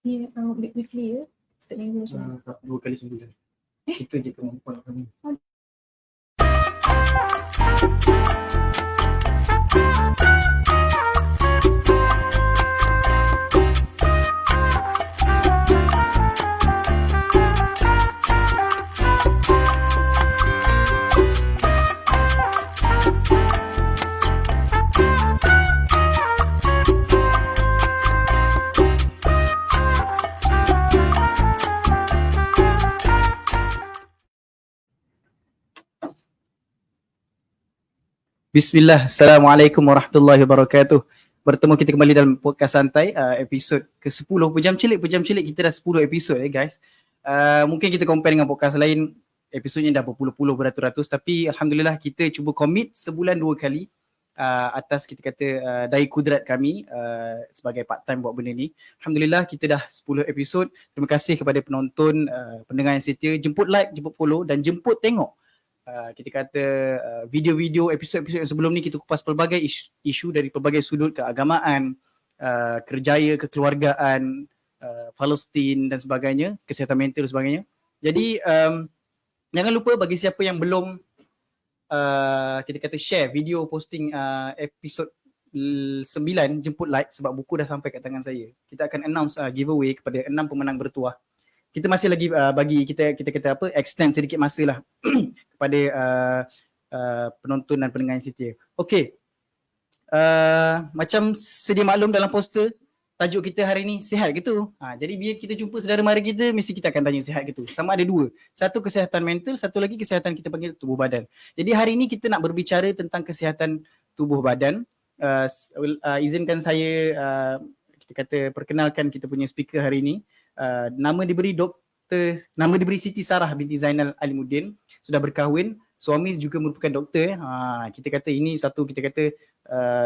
Ni weekly ya? Setiap minggu macam mana? 2 kali sebulan. Itu je kemampuan kami. Bismillah, Assalamualaikum warahmatullahi wabarakatuh. Bertemu kita kembali dalam podcast santai, episod ke-10. Pejam cilik kita dah 10 episod guys. Mungkin kita compare dengan podcast lain, episodnya dah berpuluh-puluh, beratus-ratus, tapi Alhamdulillah kita cuba commit sebulan 2 kali atas kita kata daya kudrat kami sebagai part time buat benda ni. Alhamdulillah kita dah 10 episod. Terima kasih kepada penonton, pendengar yang setia. Jemput like, jemput follow dan jemput tengok kita kata video-video episod-episod yang sebelum ni. Kita kupas pelbagai isu dari pelbagai sudut, keagamaan, kerjaya, kekeluargaan, Palestin dan sebagainya, kesihatan mental dan sebagainya. Jadi jangan lupa bagi siapa yang belum kita kata share video posting episod 9, jemput like sebab buku dah sampai kat tangan saya. Kita akan announce giveaway kepada 6 pemenang bertuah. Kita masih lagi bagi kita kata apa, extend sedikit masa lah kepada penonton dan pendengar yang setia. Okey. Macam sedia maklum dalam poster, tajuk kita hari ni sihat ke tu? Jadi bila kita jumpa saudara mara kita, mesti kita akan tanya sihat ke tu. Sama ada 2. Satu kesihatan mental, satu lagi kesihatan kita panggil tubuh badan. Jadi hari ni kita nak berbicara tentang kesihatan tubuh badan. Izinkan saya kita kata perkenalkan kita punya speaker hari ni. Nama diberi Siti Sarah binti Zainal Alimuddin. Sudah berkahwin, suami juga merupakan doktor. Kita kata ini satu, kita kata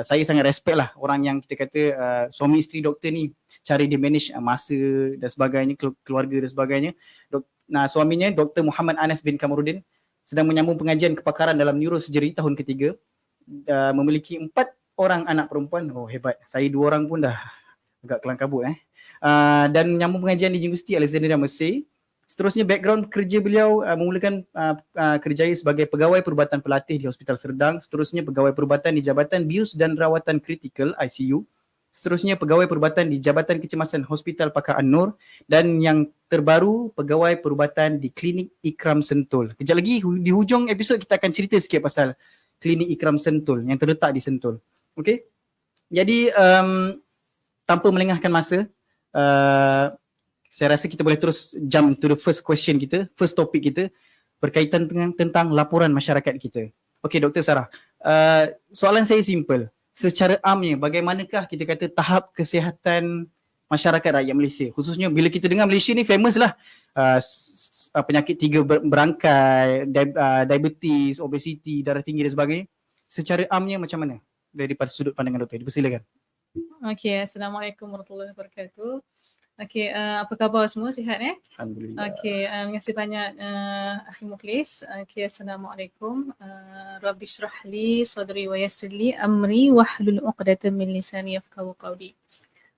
saya sangat respect lah orang yang kita kata suami isteri doktor ni, cara dia manage masa dan sebagainya, keluarga dan sebagainya. Suaminya Dr. Muhammad Anas bin Kamarudin sedang menyambung pengajian kepakaran dalam neurosurgery tahun ketiga. Memiliki 4 orang anak perempuan. Oh hebat, saya 2 orang pun dah agak kelang kabut dan menyambung pengajian di Universiti Alexandria Mesir. Seterusnya background kerja beliau memulakan kerjaya sebagai pegawai perubatan pelatih di Hospital Serdang. Seterusnya pegawai perubatan di Jabatan Bius dan Rawatan Kritikal ICU. Seterusnya pegawai perubatan di Jabatan Kecemasan Hospital Pakar An-Nur. Dan yang terbaru pegawai perubatan di Klinik Ikram Sentul. Kejap lagi di hujung episod kita akan cerita sikit pasal Klinik Ikram Sentul yang terletak di Sentul. Okey. Jadi tanpa melengahkan masa, saya rasa kita boleh terus jump to the first question kita, first topic kita berkaitan dengan tentang laporan masyarakat kita. Okey Dr. Sarah, soalan saya simple. Secara amnya, bagaimanakah kita kata tahap kesihatan masyarakat rakyat Malaysia? Khususnya bila kita dengar Malaysia ni famous lah penyakit 3 berangkai, diabetes, obesiti, darah tinggi dan sebagainya. Secara amnya macam mana daripada sudut pandangan doktor? Dipersilakan. Okey, Assalamualaikum warahmatullahi wabarakatuh. Okey, apa khabar semua? Sihat Alhamdulillah. Okey, terima kasih banyak Akhi Mukhlis. Okey, Assalamualaikum. Rabbi shrah li sadri wa yassir li amri wahlul 'uqdatam min lisani yafqahu qawli.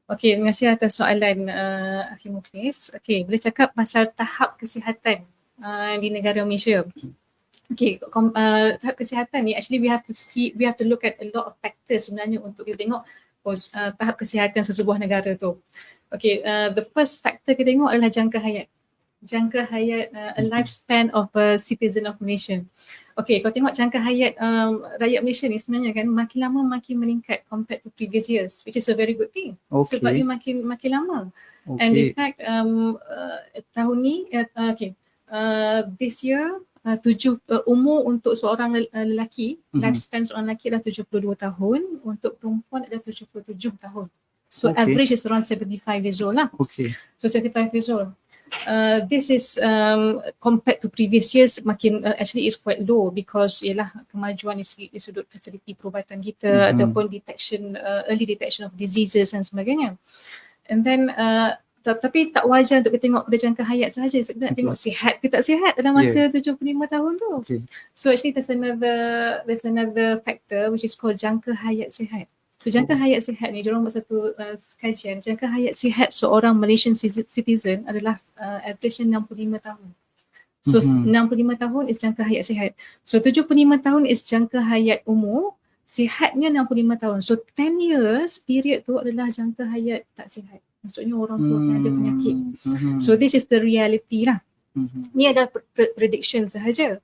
Okey, terima kasih atas soalan Akhi Mukhlis. Okey, boleh cakap pasal tahap kesihatan di negara Malaysia. Okay, tahap kesihatan ni actually we have to look at a lot of factors sebenarnya untuk kita tengok tahap kesihatan sesebuah negara tu. Okay, the first factor kita tengok adalah jangka hayat. Jangka hayat, a lifespan of a citizen of Malaysia. Okay, kalau tengok jangka hayat rakyat Malaysia ni sebenarnya kan makin lama makin meningkat compared to previous years, which is a very good thing. Okay. Sebab dia makin lama. Okay. And in fact, tahun ni, this year, umur untuk seorang lelaki, lifespan seorang lelaki adalah 72 tahun, untuk perempuan adalah 77 tahun. So average is around 75 years old lah. Okay. So 75 years old. This is compared to previous years makin actually is quite low because ialah kemajuan di sudut fasiliti perubatan kita ataupun early detection of diseases dan sebagainya. And then tapi tak wajar untuk kita tengok pada jangka hayat sahaja. Kita nak tengok sihat ke tak sihat dalam masa 75 tahun tu. Okay. So actually there's another factor which is called jangka hayat sihat. So jangka hayat sihat ni, diorang buat satu kajian, jangka hayat sihat seorang Malaysian citizen adalah average 65 tahun. So 65 tahun is jangka hayat sihat. So 75 tahun is jangka hayat umur, sihatnya 65 tahun. So 10 years period tu adalah jangka hayat tak sihat. Maksudnya orang tu akan ada penyakit. So this is the reality lah. Ni adalah prediction sahaja.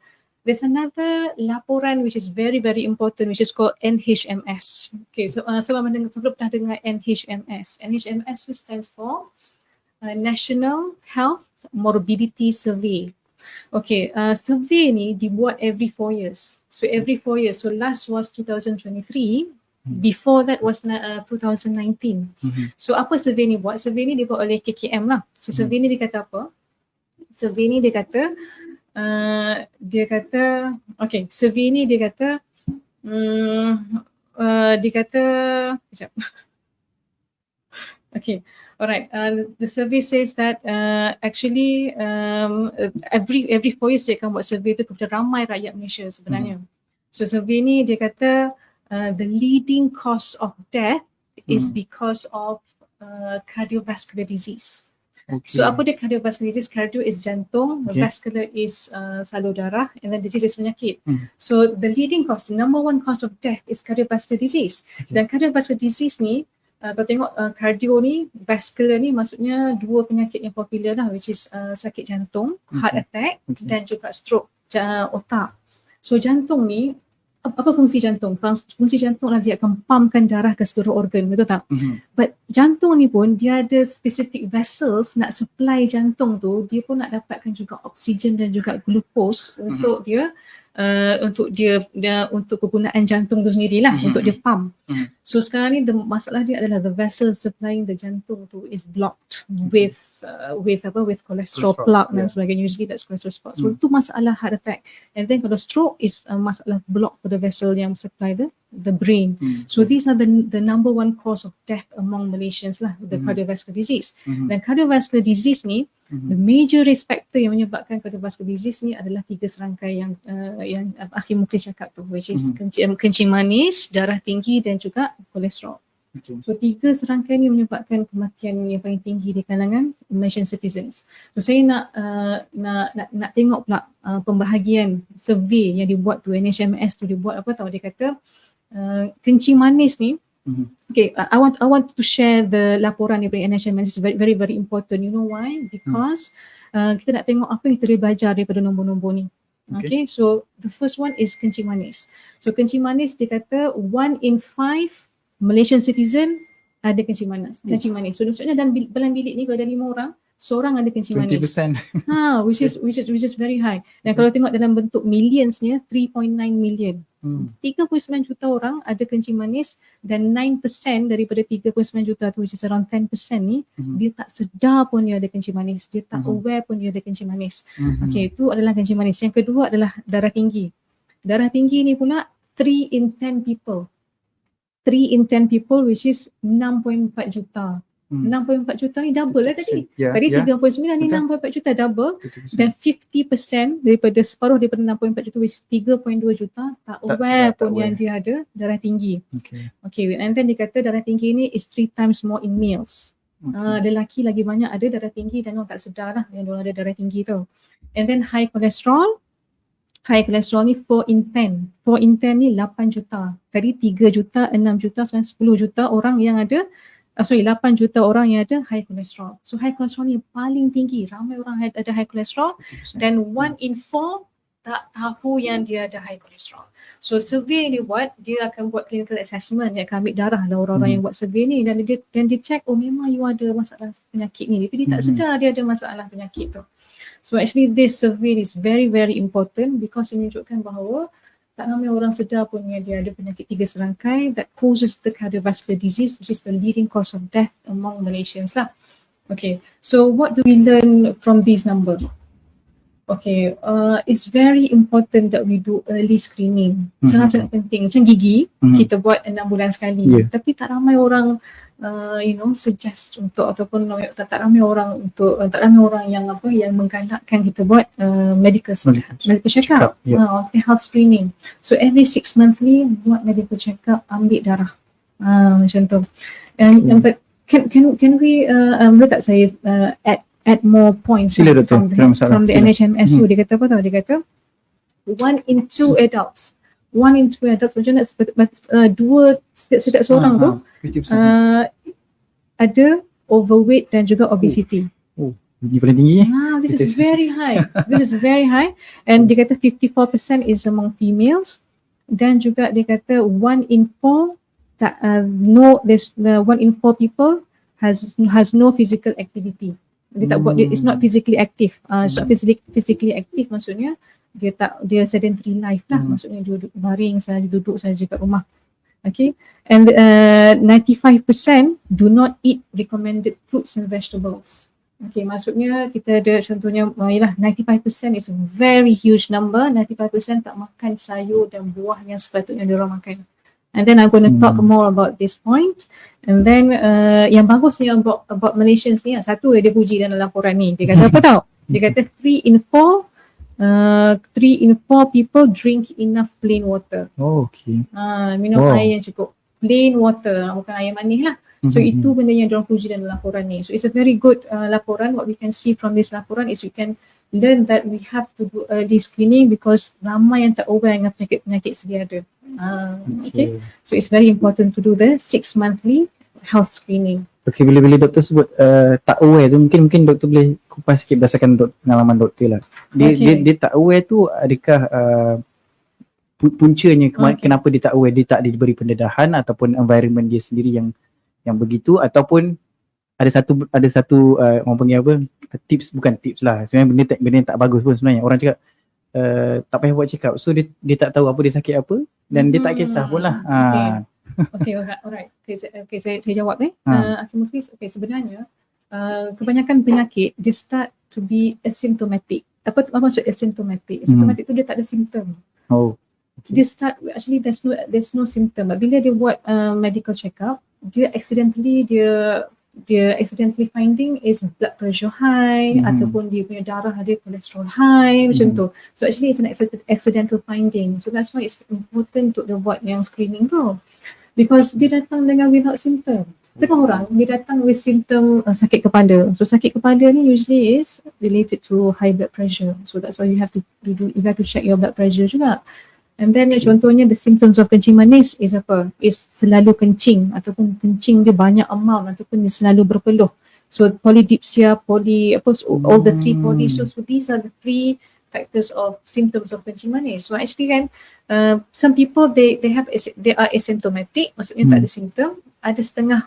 There's another laporan which is very very important, which is called NHMS. Okay, so sebelum pernah dengar NHMS. NHMS stands for National Health Morbidity Survey. Okay, survey ni dibuat every 4 years. So every 4 years. So last was 2023. Before that was 2019. So apa survey ni buat? Survey ni dibuat oleh KKM lah. So survey ni dia kata apa? Survey ni dia kata okay, survey ni dia kata sekejap. Okay, alright. The survey says that actually every 4 years dia akan buat survey tu kepada ramai rakyat Malaysia sebenarnya. So survey ni dia kata the leading cause of death is because of cardiovascular disease. Okay. So apa dia cardiovascular disease? Cardio is jantung, vascular is salur darah, and then disease is penyakit. So the leading cause, the number one cause of death is cardiovascular disease. Dan cardiovascular disease ni, kalau tengok cardio ni, vascular ni maksudnya dua penyakit yang popular lah, which is sakit jantung, heart attack, dan juga stroke, otak. So jantung ni, apa fungsi jantung? Fungsi jantung adalah dia akan pumpkan darah ke seluruh organ, betul tak? But jantung ni pun dia ada specific vessels nak supply jantung tu, dia pun nak dapatkan juga oksigen dan juga glucose untuk dia untuk kegunaan jantung tu sendirilah, untuk dia pump. So sekarang ni masalah dia adalah the vessel supplying the jantung tu is blocked with cholesterol plaque dan sebagainya. Usually that's cholesterol plaque. So itu masalah heart attack. And then kalau stroke is masalah block pada vessel yang supply the brain. So these are the number one cause of death among Malaysians lah, the cardiovascular disease. Dan cardiovascular disease ni, the major risk factor yang menyebabkan cardiovascular disease ni adalah 3 serangkai yang Akhi Mukhlis cakap tu, which is kencing manis, darah tinggi dan juga kolesterol. So 3 serangkai ni menyebabkan kematian yang paling tinggi di kalangan Malaysian citizens. So saya nak tengok pula pembahagian survey yang dibuat tu, NHMS tu dibuat apa tahu, dia kata kencing manis ni. Okay, I want to share the laporan daripada NHMS. It's very very important. You know why? Because kita nak tengok apa yang kita boleh belajar daripada nombor-nombor ni. Okay, so the first one is kencing manis. So kencing manis dia kata 1 in 5 Malaysian citizen ada kencing manis. So maksudnya dalam bilik ni kalau ada 5 orang, seorang ada kencing manis. 20%. Which is very high. Dan kalau tengok dalam bentuk millionsnya, 3.9 million. 39 juta orang ada kencing manis, dan 9% daripada 39 juta tu, which is around 10% ni, dia tak sedar pun dia ada kencing manis. Dia tak aware pun dia ada kencing manis. Okay, itu adalah kencing manis. Yang kedua adalah darah tinggi. Darah tinggi ni pula 3 in 10 people. 3 in 10 people, which is 6.4 juta. 6.4 juta ni double lah tadi. Tadi 3.9 ni 6.4 juta double. Dan 50% daripada separuh daripada 6.4 juta, which is 3.2 juta, tak aware pun yang dia ada darah tinggi. Okay, and then dia kata darah tinggi ni is 3 times more in males. Lelaki lagi banyak ada darah tinggi dan orang tak sedar lah yang orang ada darah tinggi tu. And then high cholesterol. High cholesterol ni 4 in 10. 4 in 10 ni 8 juta. Tadi 3 juta, 6 juta, 10 juta orang yang ada 8 juta orang yang ada high cholesterol. So high cholesterol ni paling tinggi. Ramai orang ada high cholesterol, dan 1 in 4 tak tahu yang dia ada high cholesterol. So survey ni dia akan buat clinical assessment, dia akan ambil darah lah orang-orang yang buat survey ni, dan dia check, oh memang you ada masalah penyakit ni, tapi dia tak sedar dia ada masalah penyakit tu. So actually this survey is very very important because menunjukkan bahawa tak ramai orang sedar pun yang dia ada penyakit 3 serangkai that causes the cardiovascular disease, which is the leading cause of death among Malaysians lah. Okay, so what do we learn from these numbers? Okay, it's very important that we do early screening. Sangat-sangat penting. Macam gigi, kita buat 6 bulan sekali. Tapi tak ramai orang suggest untuk, ataupun tak ramai orang yang menggalakkan kita buat medical check-up, health screening. So every 6 monthly buat medical check-up, ambil darah. Macam tu. But can we boleh tak saya add more points Sila, Doktor. from the Sila. NHMSU. Dia kata apa tau? Dia kata 1 in 2 adults. 1 in 2 adults macam mana dua setiap seorang tu 50%. ada overweight dan juga obesity. Ini paling tinggi. This is very high. This is very high. And dia kata 54% is among females. Dan juga dia kata 1 in 4 1 in 4 people has no physical activity. Dia tak buat, it's not physically active. It's not physically active maksudnya dia sedentary life lah. Maksudnya dia duduk baring saja, duduk saja kat rumah. Okay. And 95% do not eat recommended fruits and vegetables. Okay, maksudnya kita ada contohnya ialah 95% is a very huge number. 95% tak makan sayur dan buah yang sepatutnya diorang makan. And then I'm going to talk more about this point. And then yang bagus ni about Malaysians ni, satu dia puji dalam laporan ni. Dia kata apa tau? Dia kata 3 in 4 people drink enough plain water. Okay. Minum air yang cukup. Plain water, bukan air manis lah. So itu benda yang diorang puji dalam laporan ni. So it's a very good laporan. What we can see from this laporan is we can learn that we have to do early screening because ramai yang tak aware dengan penyakit sedia ada. Okay. So it's very important to do the 6 monthly health screening. Okay, bila doktor sebut tak aware tu, mungkin doktor boleh kupas sikit berdasarkan pengalaman doktor lah. Dia tak aware tu adakah puncanya kenapa dia tak aware, dia tak diberi pendedahan ataupun environment dia sendiri yang begitu, ataupun ada satu orang panggil apa, bukan tips lah, sebenarnya benda yang tak bagus pun sebenarnya. Orang cakap tak payah buat check up, so dia tak tahu apa dia sakit apa dan dia tak kisah pun lah. Okay, alright. Okay, saya jawab Hakim Muflis. Okay, sebenarnya kebanyakan penyakit dia start to be asymptomatic. Apa maksud asymptomatic? Asymptomatic tu dia tak ada simptom. Dia start, actually there's no symptom. Bila dia buat medical check up, dia accidentally finding is blood pressure high ataupun dia punya darah ada cholesterol high macam tu. So actually it's an accidental finding. So that's why it's important untuk dia buat yang screening tu. Because dia datang dengan without symptom. Setengah orang dia datang with symptom sakit kepala. So sakit kepala ni usually is related to high blood pressure. So that's why you have to check your blood pressure juga. And then contohnya the symptoms of kencing manis is apa? Is selalu kencing ataupun kencing dia banyak amount ataupun dia selalu berpeluh. So polydipsia, all the 3 poly. So these are the 3 factors of symptoms of kencing manis. So actually kan some people they are asymptomatic, maksudnya tak ada symptom. Ada setengah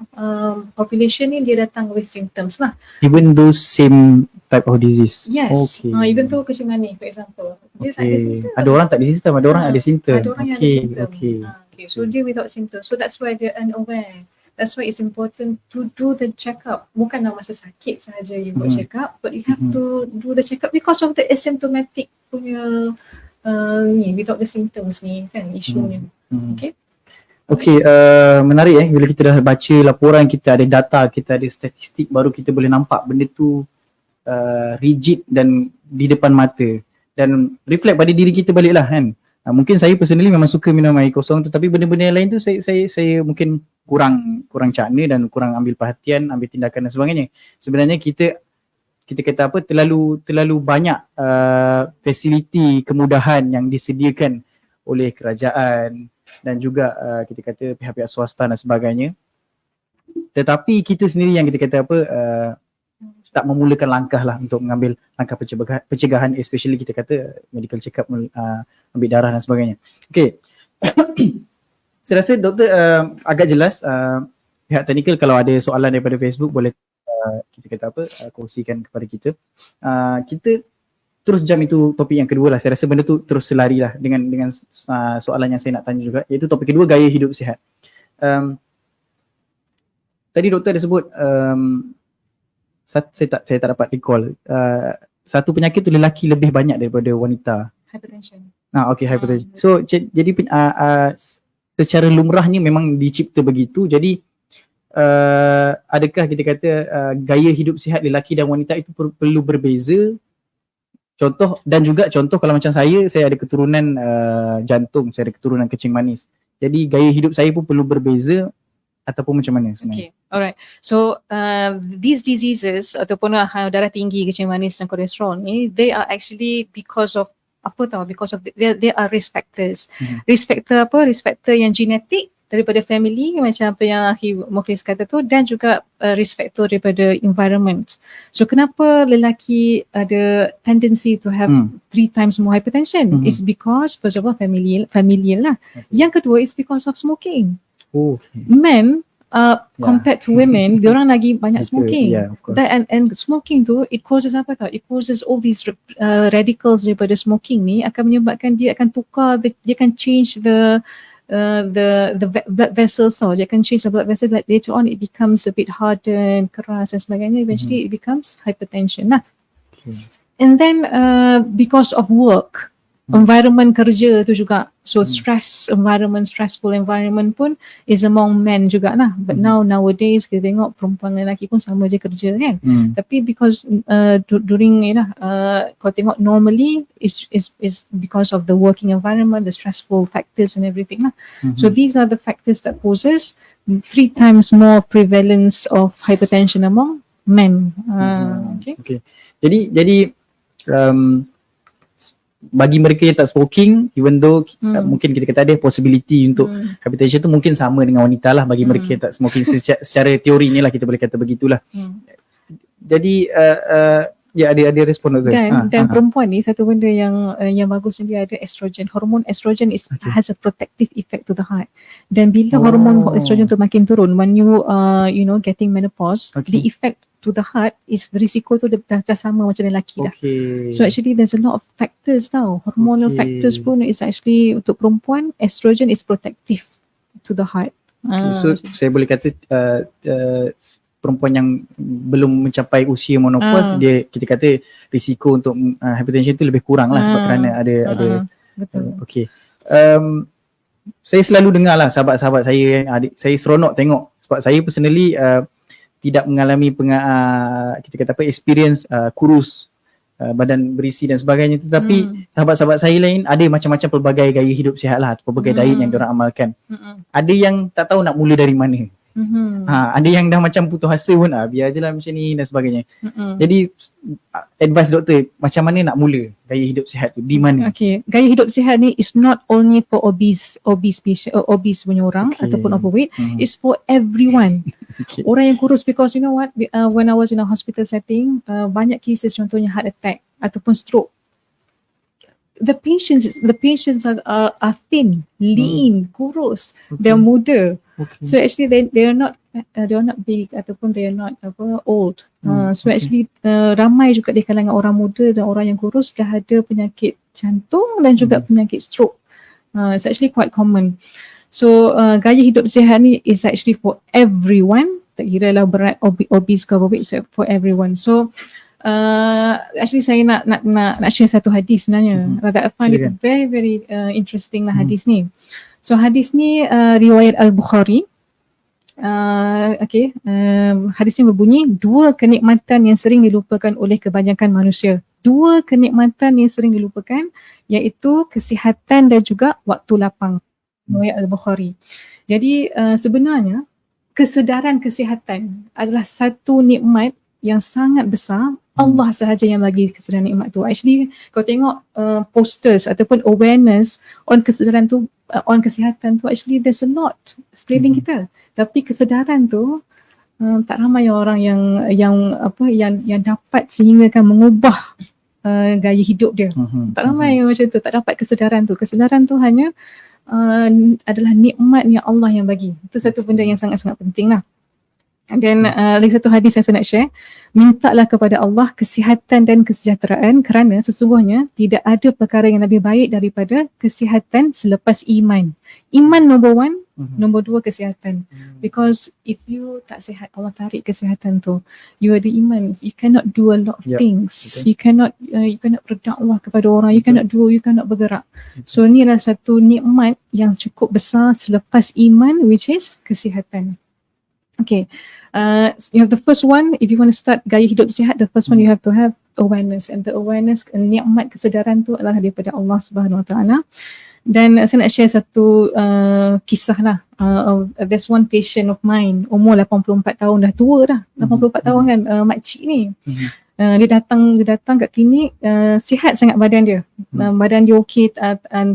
population ni dia datang with symptoms lah. Even those same type of disease? Yes. Even though kencing manis for example. Dia tak ada symptom. Ada orang tak ada symptom, ada orang ada symptom. Ada orang yang ada symptom. Okay. So dia without symptom. So that's why they're unaware. That's why it's important to do the check-up. Bukanlah masa sakit sahaja you buat check-up, but you have to do the check-up because of the asymptomatic punya without the symptoms ni kan isunya. Okay, menarik bila kita dah baca laporan, kita ada data, kita ada statistik, baru kita boleh nampak benda tu rigid dan di depan mata dan reflect pada diri kita balik lah kan. Mungkin saya personally memang suka minum air kosong tu, tapi benda-benda yang lain tu saya mungkin kurang cakna dan kurang ambil perhatian, ambil tindakan dan sebagainya. Sebenarnya kita kata apa, terlalu banyak fasiliti, kemudahan yang disediakan oleh kerajaan dan juga kita kata pihak-pihak swasta dan sebagainya. Tetapi kita sendiri yang kita kata apa, tak memulakan langkah lah untuk mengambil langkah pencegahan, especially kita kata medical check up, ambil darah dan sebagainya. Okay. Saya rasa doktor agak jelas. Pihak teknikal kalau ada soalan daripada Facebook boleh kita kata apa, kongsikan kepada kita. Kita terus jam itu topik yang kedua lah. Saya rasa benda tu terus selari lah dengan soalan yang saya nak tanya juga, iaitu topik kedua, gaya hidup sihat. Tadi doktor ada sebut saya tak dapat recall, satu penyakit tu lelaki lebih banyak daripada wanita. Hypertension. Okay, hypertension. So jadi secara lumrahnya memang dicipta begitu. Jadi adakah kita kata gaya hidup sihat lelaki dan wanita itu perlu berbeza? Contoh kalau macam saya ada keturunan jantung, saya ada keturunan kencing manis. Jadi gaya hidup saya pun perlu berbeza ataupun macam mana sebenarnya? Okay, alright. So these diseases ataupun darah tinggi, kencing manis dan kolesterol ni, they are actually because of because of they are risk factors. Risk factor apa? Risk factor yang genetik daripada family macam apa yang Akhi Mukhlis kata tu, dan juga risk factor daripada environment. So kenapa lelaki ada tendency to have 3 times more hypertension? It's because first of all familial lah. Yang kedua is because of smoking. Men compared to women, diorang lagi banyak smoking. Yeah, of course. And smoking tu, it causes apa tau? It causes all these radicals daripada smoking ni akan menyebabkan dia akan tukar, dia akan change the blood vessels tau. Dia akan change the blood vessels, like later on it becomes a bit hardened, keras dan sebagainya. Eventually it becomes hypertension lah. And then because of work, environment kerja tu juga. So stressful environment pun is among men juga lah. But nowadays kita tengok perempuan dan lelaki pun sama je kerja kan. Tapi because during kalau tengok normally is because of the working environment, the stressful factors and everything lah. So these are the factors that causes 3 times more prevalence of hypertension among men. Okay. Jadi bagi mereka yang tak smoking, even though mungkin kita kata ada possibility untuk hypertension tu mungkin sama dengan wanita lah bagi mereka yang tak smoking secara teori ni lah kita boleh kata begitulah. Jadi ya ada respon tu. Dan perempuan ni satu benda yang bagus dia ada estrogen. Hormon estrogen has a protective effect to the heart. Dan bila hormon estrogen tu makin turun, when you getting menopause, the effect to the heart is risiko tu dah sama macam lelaki dah. So actually there's a lot of factors tau. Hormonal factors pun is actually untuk perempuan, estrogen is protective to the heart. So saya boleh kata perempuan yang belum mencapai usia menopause, kita kata risiko untuk hypertension tu lebih kurang lah sebab kerana ada betul. Saya selalu dengar lah sahabat-sahabat saya, adik saya seronok tengok sebab saya personally tidak mengalami kita kata apa experience kurus, badan berisi dan sebagainya, tetapi sahabat-sahabat saya lain ada macam-macam pelbagai gaya hidup sihat lah, pelbagai diet yang diorang amalkan. Ada yang tak tahu nak mula dari mana. Ada yang dah macam putus asa pun, biar je lah macam ni dan sebagainya. Jadi advice doktor, macam mana nak mula gaya hidup sihat tu, di mana? Okay, gaya hidup sihat ni is not only for obese patient, obese punya orang ataupun overweight, it's for everyone. Orang yang kurus, because you know what, when I was in a hospital setting, banyak cases contohnya heart attack ataupun stroke. The patients are thin, lean, kurus, they're muda. So actually they are not big ataupun they are not old. So actually ramai juga di kalangan orang muda dan orang yang kurus dah ada penyakit jantung dan juga penyakit stroke. It's actually quite common. So gaya hidup sihat ni is actually for everyone. Tak kira lah berat, obese ke overweight, so for everyone. So actually saya nak share satu hadis sebenarnya. I find it very very interesting lah hadis ni. So hadis ni riwayat Al-Bukhari. Hadis ni berbunyi, 2 kenikmatan yang sering dilupakan oleh kebanyakan manusia. 2 kenikmatan yang sering dilupakan, iaitu kesihatan dan juga waktu lapang. Riwayat Al-Bukhari. Jadi sebenarnya kesedaran kesihatan adalah satu nikmat yang sangat besar. Allah sahaja yang bagi kesedaran nikmat tu. Actually kalau tengok posters ataupun awareness on kesedaran tu, on kesihatan tu, actually there's a lot sekeliling kita. Tapi kesedaran tu tak ramai orang yang dapat sehingga kan mengubah gaya hidup dia. Tak ramai yang macam tu, tak dapat kesedaran tu. Kesedaran tu hanya adalah nikmat yang Allah yang bagi. Itu satu benda yang sangat-sangat penting lah. Dan lagi satu hadis yang saya nak share, mintalah kepada Allah kesihatan dan kesejahteraan kerana sesungguhnya tidak ada perkara yang lebih baik daripada kesihatan selepas iman. Iman number 1, number 2 kesihatan. Because if you tak sihat, Allah tarik kesihatan tu, you ada iman, you cannot do a lot of things. You cannot berdakwah kepada orang, you cannot bergerak. So ni adalah satu nikmat yang cukup besar selepas iman, which is kesihatan. Okay, you have the first one. If you want to start gaya hidup sihat, the first one you have to have awareness, and the awareness, nikmat kesedaran tu adalah daripada Allah Subhanahu Wa Taala. Dan saya nak share satu kisah lah. There's one patient of mine, umur 84 tahun, dah tua dah. 84 tahun kan, makcik ni. Dia datang kat klinik, sihat sangat badan dia. Badan dia okey,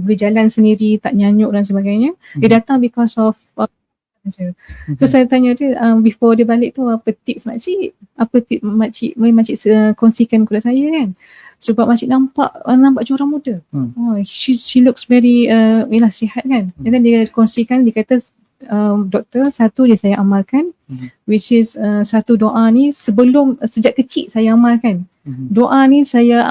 boleh jalan sendiri, tak nyanyuk dan sebagainya. Dia datang because of so saya tanya dia, before dia balik tu, apa tips makcik? Apa tips makcik kongsikan kepada saya kan? Sebab makcik nampak macam orang muda. She looks very sihat kan. And then dia kongsikan, dia kata, doktor, satu dia saya amalkan, which is satu doa ni sejak kecil saya amalkan. Doa ni saya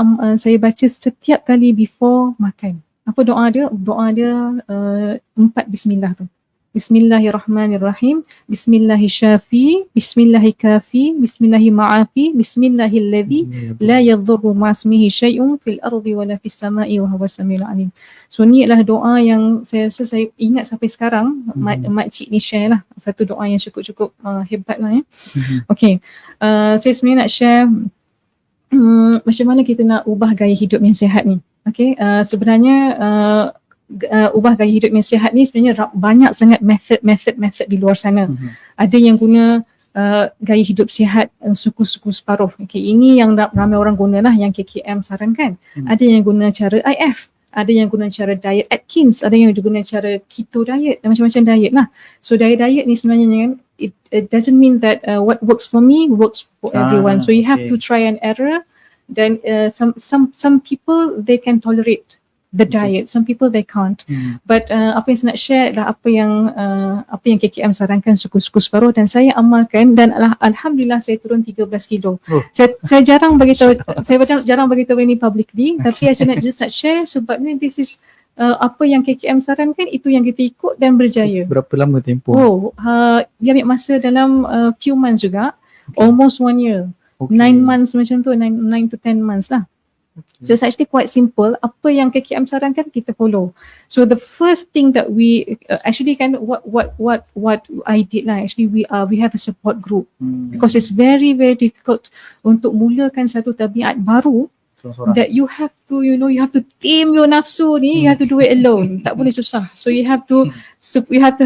baca setiap kali before makan. Apa doa dia? Doa dia 4 bismillah tu. Bismillahirrahmanirrahim, Bismillahirrahmanirrahim, Bismillahirrahmanirrahim, Bismillahirrahmanirrahim, Bismillahilladzi la yadhurru ma'asmihi syai'un fil ardi wala fis sama'i wa huwas samiul alim. So ni adalah doa yang saya ingat sampai sekarang. Makcik ni share lah satu doa yang cukup hebat lah ya. Okay, saya sebenarnya nak share macam mana kita nak ubah gaya hidup yang sihat ni. Okay, sebenarnya ubah gaya hidup yang sihat ni sebenarnya banyak sangat method di luar sana. Ada yang guna gaya hidup sihat suku-suku separuh. Okay, ini yang ramai orang guna lah, yang KKM sarankan. Ada yang guna cara IF, ada yang guna cara diet Atkins, ada yang guna cara keto diet, dan macam-macam diet lah. So diet ni sebenarnya it doesn't mean that what works for me works for everyone. So you have to try and error. Then some people they can tolerate the diet, some people they can't. But apa yang saya nak share adalah apa yang KKM sarankan suku-suku separuh, dan saya amalkan, dan alhamdulillah saya turun 13 kilo. Saya jarang beritahu ini publicly, tapi saya just nak share sebab ni this is apa yang KKM sarankan, itu yang kita ikut dan berjaya. Berapa lama tempoh? Dia ambil masa dalam few months juga, almost 1 year. 9 months macam tu, 9 to 10 months lah. So it's actually quite simple. Apa yang KKM sarankan kita follow. So the first thing that we actually kan what I did lah, actually we have a support group, because it's very difficult untuk mulakan satu tabiat baru that you have to you have to tame your nafsu ni, you have to do it alone. Tak boleh susah. So you have to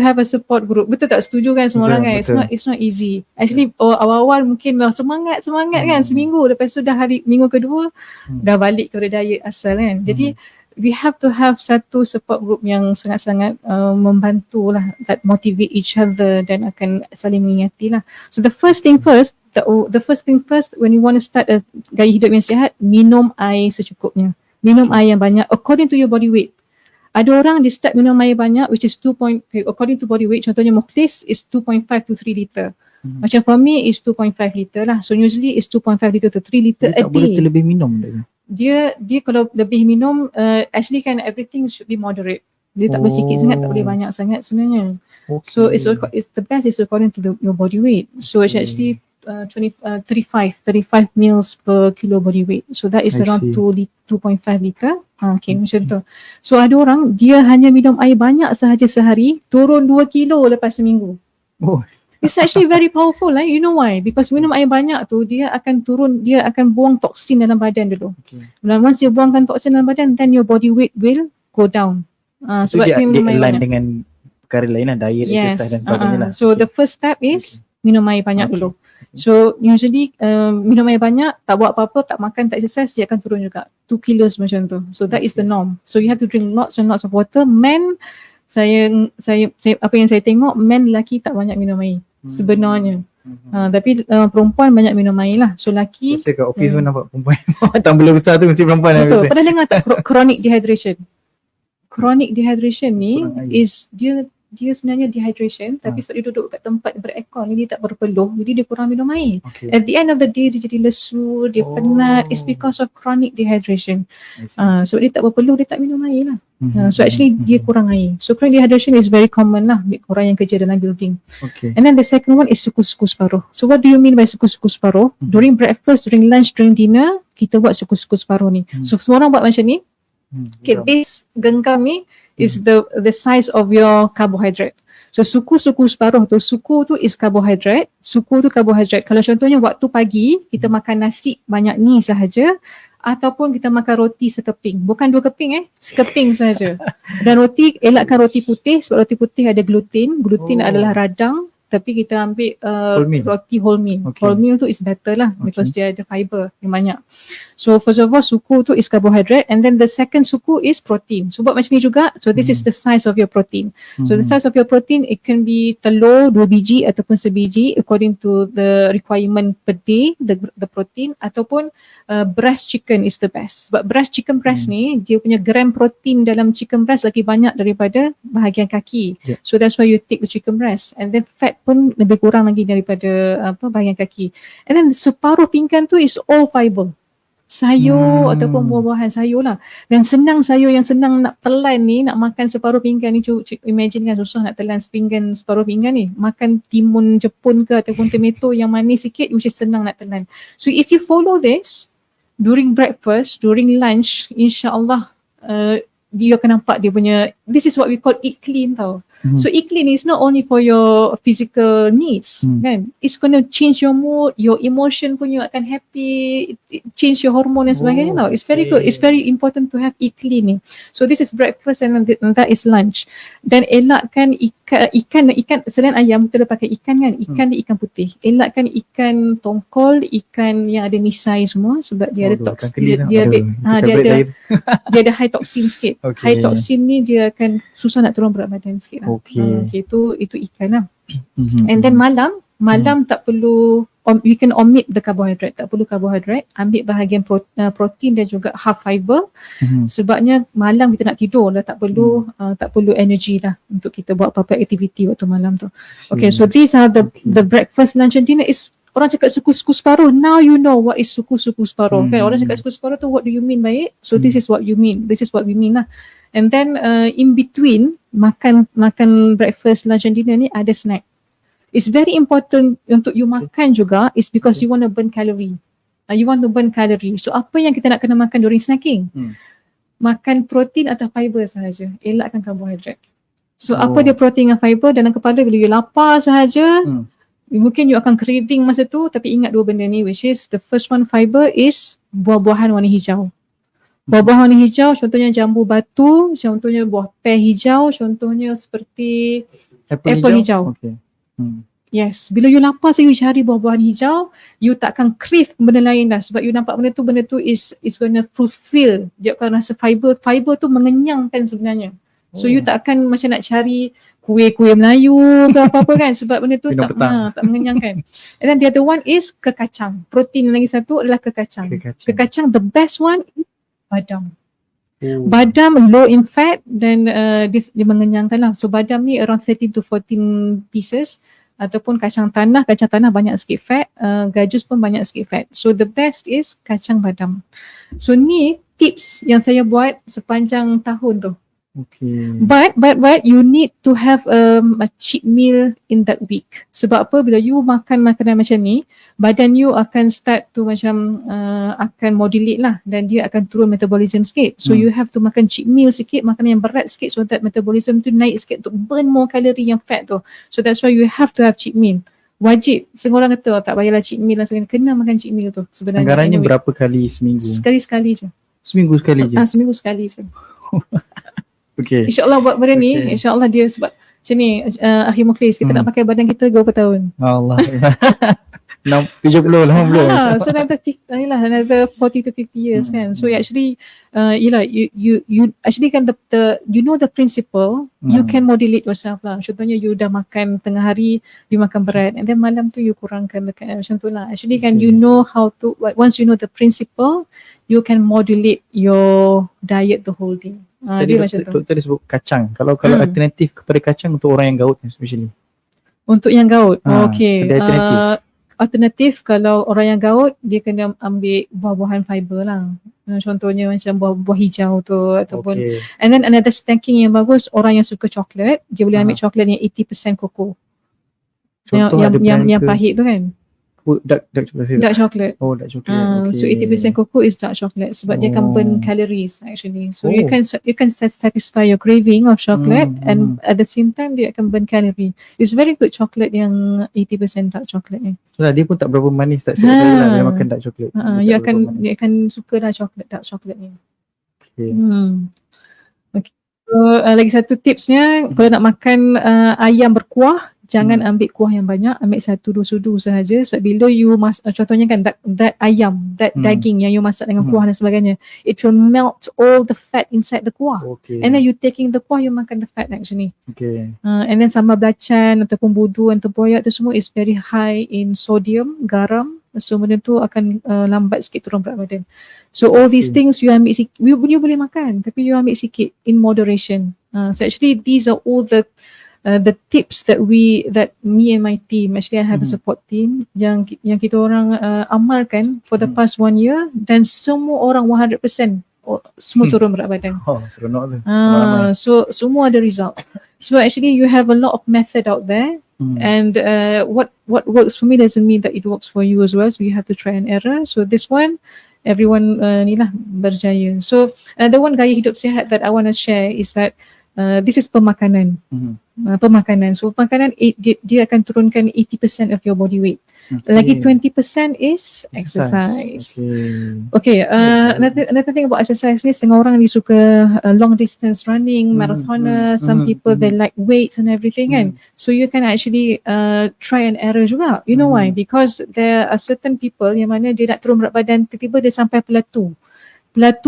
have a support group. Betul tak? Setuju kan semua orang kan? It's not easy. Actually awal-awal mungkin semangat kan seminggu, lepas tu dah minggu kedua dah balik kepada diet asal kan. Jadi we have to have satu support group yang sangat-sangat membantu lah, that motivate each other dan akan saling mengingati lah. So the first thing first, when you want to start a gaya hidup yang sihat, minum air secukupnya. Minum air yang banyak according to your body weight. Ada orang dia start minum air banyak, which is according to body weight, contohnya Mukhlis is 2.5 to 3 liter. Macam for me is 2.5 liter lah. So usually is 2.5 liter to 3 liter a day. Tak boleh terlebih minum dia kalau lebih minum, actually kan everything should be moderate. Dia tak boleh sikit sangat, tak boleh banyak sangat sebenarnya. So it's the best is according to your body weight. So it's actually 35 mils per kilo body weight. So that is around 2.5 liter. Okay, macam tu. So ada orang dia hanya minum air banyak sahaja sehari, turun 2 kilo lepas seminggu. It's actually very powerful lah. You know why? Because minum air banyak tu dia akan buang toksin dalam badan dulu. Dan once dia buangkan toksin dalam badan, then your body weight will go down. Sebab dia align dengan perkara lain lah, diet, exercise dan sebagainya lah. So the first step is minum air banyak dulu. So usually minum air banyak, tak buat apa-apa, tak makan, tak exercise, dia akan turun juga 2 kilos macam tu. So that is the norm. So you have to drink lots and lots of water. Men, saya apa yang saya tengok, men lelaki tak banyak minum air sebenarnya. Tapi perempuan banyak minum air lah. So lelaki, biasa kat office pun nampak perempuan tambah besar tu mesti perempuan. Betul. Pernah dengar tak chronic dehydration? Chronic dehydration ni is dia sebenarnya dehydration, tapi sebab dia duduk kat tempat beraircon ni, dia tak berpeluh, jadi dia kurang minum air. At the end of the day dia jadi lesu, dia penat. It's because of chronic dehydration. Sebab dia tak berpeluh, dia tak minum air lah. So actually dia kurang air. So chronic dehydration is very common lah, orang yang kerja dalam building. And then the second one is suku-suku separuh. So what do you mean by suku-suku separuh? During breakfast, during lunch, during dinner, kita buat suku-suku separuh ni. So semua orang buat macam ni. Okay, this genggam ni is the size of your carbohydrate. So suku-suku separuh tu, suku tu is carbohydrate, suku tu carbohydrate. Kalau contohnya waktu pagi kita makan nasi banyak ni sahaja, ataupun kita makan roti sekeping. Bukan 2 keping sekeping saja. Dan roti, elakkan roti putih sebab roti putih ada gluten. Gluten adalah radang. Tapi kita ambil roti whole meal. Okay. Whole meal tu is better lah because dia ada fiber yang banyak. So first of all, suku tu is carbohydrate and then the second suku is protein. So buat macam ni juga. So this is the size of your protein. So the size of your protein, it can be telur 2 biji ataupun sebiji according to the requirement per day, the protein, ataupun breast chicken is the best. Sebab chicken breast ni, dia punya gram protein dalam chicken breast lagi banyak daripada bahagian kaki. Yeah. So that's why you take the chicken breast. And then fat pun lebih kurang lagi daripada bahagian kaki. And then separuh pinggan tu is all fiber. Sayur ataupun buah-buahan, sayur lah. Dan senang sayur yang senang nak telan ni, nak makan separuh pinggan ni, imagine kan susah nak telan separuh pinggan ni. Makan timun Jepun ke ataupun tomato yang manis sikit, which is senang nak telan. So if you follow this, during breakfast, during lunch, insyaAllah dia akan nampak dia punya, this is what we call eat clean tau. So eat clean is not only for your physical needs, kan? It's gonna change your mood, your emotion pun you akan happy, change your hormone dan sebagainya tau. It's very good. It's very important to have eat clean ni. So this is breakfast and that is lunch. Dan elakkan ikan selain ayam kita dah pakai ikan kan, ikan putih. Elakkan ikan tongkol, ikan yang ada misai semua sebab dia ada toksin, dia ada high toxin sikit. High toxin ni dia akan susah nak turun berat badan sikit lah. Okay, itu ikan lah. And then malam tak perlu, we can omit the carbohydrate, tak perlu carbohydrate, ambil bahagian protein dan juga half fiber. Sebabnya malam kita nak tidur dah, tak perlu energy lah untuk kita buat apa-apa aktiviti waktu malam tu. Okay, so these are the breakfast, lunch and dinner is, orang cakap suku-suku separuh, now you know what is suku-suku separuh. Kan orang cakap suku separuh tu, what do you mean by it? So this is what you mean, this is what we mean lah. And then in between makan breakfast, lunch and dinner ni ada snack. It's very important untuk you makan juga is because you want to burn calorie. You want to burn calorie. So apa yang kita nak kena makan during snacking? Makan protein atau fiber sahaja. Elakkan karbohidrat. So apa dia protein dan fiber dalam kepala bila you lapar sahaja, mungkin you akan craving masa tu, tapi ingat dua benda ni, which is the first one, fiber is buah-buahan warna hijau. Buah-buahan warna hijau contohnya jambu batu, contohnya buah pear hijau, contohnya seperti apple hijau. Okay. Yes, bila you lapar you cari buah-buahan hijau, you takkan crave benda lain dah sebab you nampak benda tu is gonna fulfill. Dia akan rasa fiber tu mengenyangkan sebenarnya. So you tak akan macam nak cari kuih-kuih Melayu ke apa-apa kan sebab benda tu tak mengenyangkan. And then the other one is kekacang. Protein lagi satu adalah kekacang. Kekacang the best one is badam. Badam low in fat dan dia mengenyangkan lah. So badam ni around 13 to 14 pieces ataupun kacang tanah banyak sikit fat, gajus pun banyak sikit fat. So the best is kacang badam. So ni tips yang saya buat sepanjang tahun tu. Okay. But you need to have a cheat meal in that week. Sebab apa? Bila you makan makanan macam ni, badan you akan start to macam akan modulate lah dan dia akan turun metabolism sikit. So you have to makan cheat meal sikit, makanan yang berat sikit so that metabolism tu naik sikit untuk burn more calorie yang fat tu. So that's why you have to have cheat meal. Wajib. Setengah orang kata tak payahlah cheat meal lah, kena makan cheat meal tu sebenarnya. Anggarannya berapa kali seminggu? Sekali je. Seminggu sekali je? Seminggu sekali je. Okay. InsyaAllah buat benda ni, insyaAllah dia sebab macam ni, Akhi Mukhlis, kita nak pakai badan kita berapa tahun? Allah. 70, 80. So another 40 to 50 years kan. So actually, you actually kan you know the principle, you can modulate yourself lah. Contohnya you dah makan tengah hari, you makan berat and then malam tu you kurangkan dekat macam tu lah. Actually kan you know how to, once you know the principle, you can modulate your diet the whole day. Tadi doktor dia sebut kacang. Kalau alternatif kepada kacang untuk orang yang gout especially. Untuk yang gout. Okay. Alternatif kalau orang yang gout dia kena ambil buah-buahan fiber lah. Contohnya macam buah hijau tu ataupun and then another snacking yang bagus, orang yang suka coklat, dia boleh ambil coklat yang 80% koko. Yang pahit tu kan. dark chocolate. Dark chocolate. Oh, dark chocolate. So 80% cocoa is dark chocolate sebab dia akan burn calories actually. So you can satisfy your craving of chocolate and at the same time dia akan burn calorie. It's very good chocolate yang 80% dark chocolate ni. So, dia pun tak berapa manis, tak siap saya lah dia makan dark chocolate. Dia akan suka lah dark chocolate ni. Okay. Okay. So lagi satu tipsnya, kalau nak makan ayam berkuah, jangan ambil kuah yang banyak, ambil 1-2 sudu sahaja sebab bila you contohnya kan that ayam, that daging yang you masak dengan kuah dan sebagainya, it will melt all the fat inside the kuah. And then you taking the kuah, you makan the fat actually. And then sambal belacan ataupun budu dan tempoyak tu semua is very high in sodium, garam. So benda tu akan lambat sikit turun berat badan. So all these things you ambil sikit, you boleh makan tapi you ambil sikit in moderation. So actually these are all the tips that me and my team, actually I have a support team yang kita orang amalkan for the past 1 year dan semua orang 100% semua turun berat badan. Seronok tu. So semua ada result. So actually you have a lot of method out there. And what works for me doesn't mean that it works for you as well. So you have to try and error. So this one, everyone ni lah berjaya. So the one gaya hidup sihat that I want to share is that this is pemakanan. Pemakanan. So pemakanan dia akan turunkan 80% of your body weight. Lagi 20% is exercise. Okay. Another thing about exercise ni, setengah orang ni suka long distance running, marathoner. Some people they like weights and everything kan. So you can actually try and error juga. You know why? Because there are certain people yang mana dia nak turun berat badan, tiba-tiba dia sampai plateau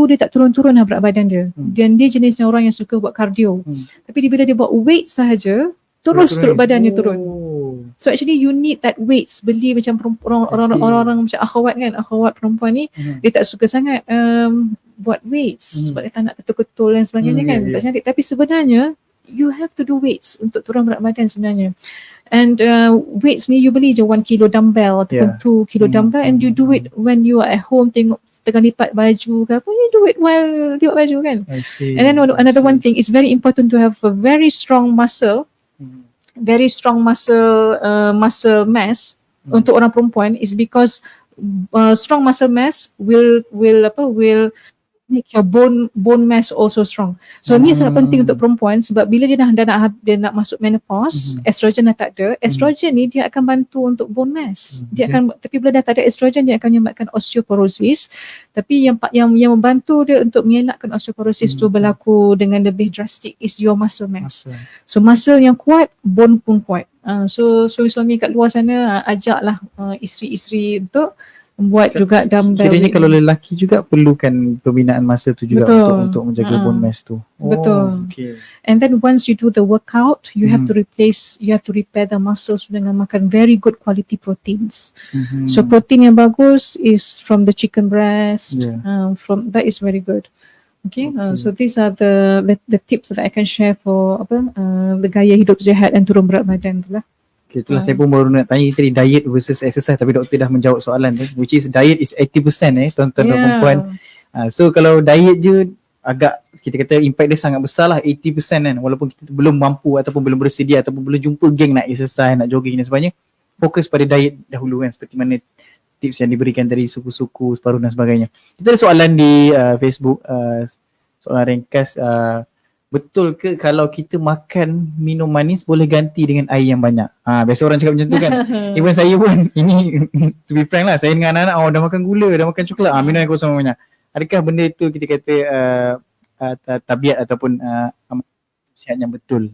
dia tak turun-turun lah berat badan dia. Dan dia jenisnya orang yang suka buat cardio. Tapi bila dia buat weight sahaja, terus badan dia turun. So actually you need that weights. Beli macam orang macam akhwat perempuan ni, dia tak suka sangat buat weights sebab dia tak nak ketul-ketul dan sebagainya kan. Tak cantik. Tapi sebenarnya you have to do weights untuk turun berat badan sebenarnya. And weights ni you beli je 1 kilo dumbbell ataupun 2 kilo dumbbell and you do it when you are at home, tengok tengah lipat baju ke apa, you do it while lipat baju kan. And then another one thing, it's very important to have a very strong muscle, muscle mass untuk orang perempuan is because strong muscle mass will make your bone mass also strong. So ni sangat penting untuk perempuan sebab bila dia nak masuk menopause, estrogen dah tak ada. Estrogen ni dia akan bantu untuk bone mass. Tapi bila dah tak ada estrogen, dia akan menyebabkan osteoporosis. Tapi yang membantu dia untuk mengelakkan osteoporosis tu berlaku dengan lebih drastik is your muscle mass. So muscle yang kuat, bone pun kuat. So suami-suami kat luar sana ajaklah isteri-isteri untuk buat juga dumbbell. Kiranya kalau lelaki juga perlukan pembinaan masa tu juga untuk menjaga bone mass tu. Betul. Okay. And then once you do the workout, you have to repair the muscles dengan makan very good quality proteins. So protein yang bagus is from the chicken breast. That is very good. Okay. So these are the tips that I can share for the gaya hidup sihat dan turun berat badan tu lah. Okay, itulah saya pun baru nak tanya tadi diet versus exercise, tapi doktor dah menjawab soalan tu, which is diet is 80% tuan-tuan dan perempuan. So kalau diet je agak kita kata impact dia sangat besar lah, 80% kan, walaupun kita belum mampu ataupun belum bersedia ataupun belum jumpa geng nak exercise, nak jogging dan sebagainya, fokus pada diet dahulu kan, seperti mana tips yang diberikan dari suku-suku separuh dan sebagainya. Kita ada soalan di Facebook, soalan ringkas, betul ke kalau kita makan minum manis boleh ganti dengan air yang banyak? Biasa orang cakap macam tu kan. Even saya pun, ini to be frank lah, saya dengan anak-anak dah makan gula, dah makan coklat, minum air kosong banyak. Adakah benda itu kita kata tabiat ataupun sihat yang betul?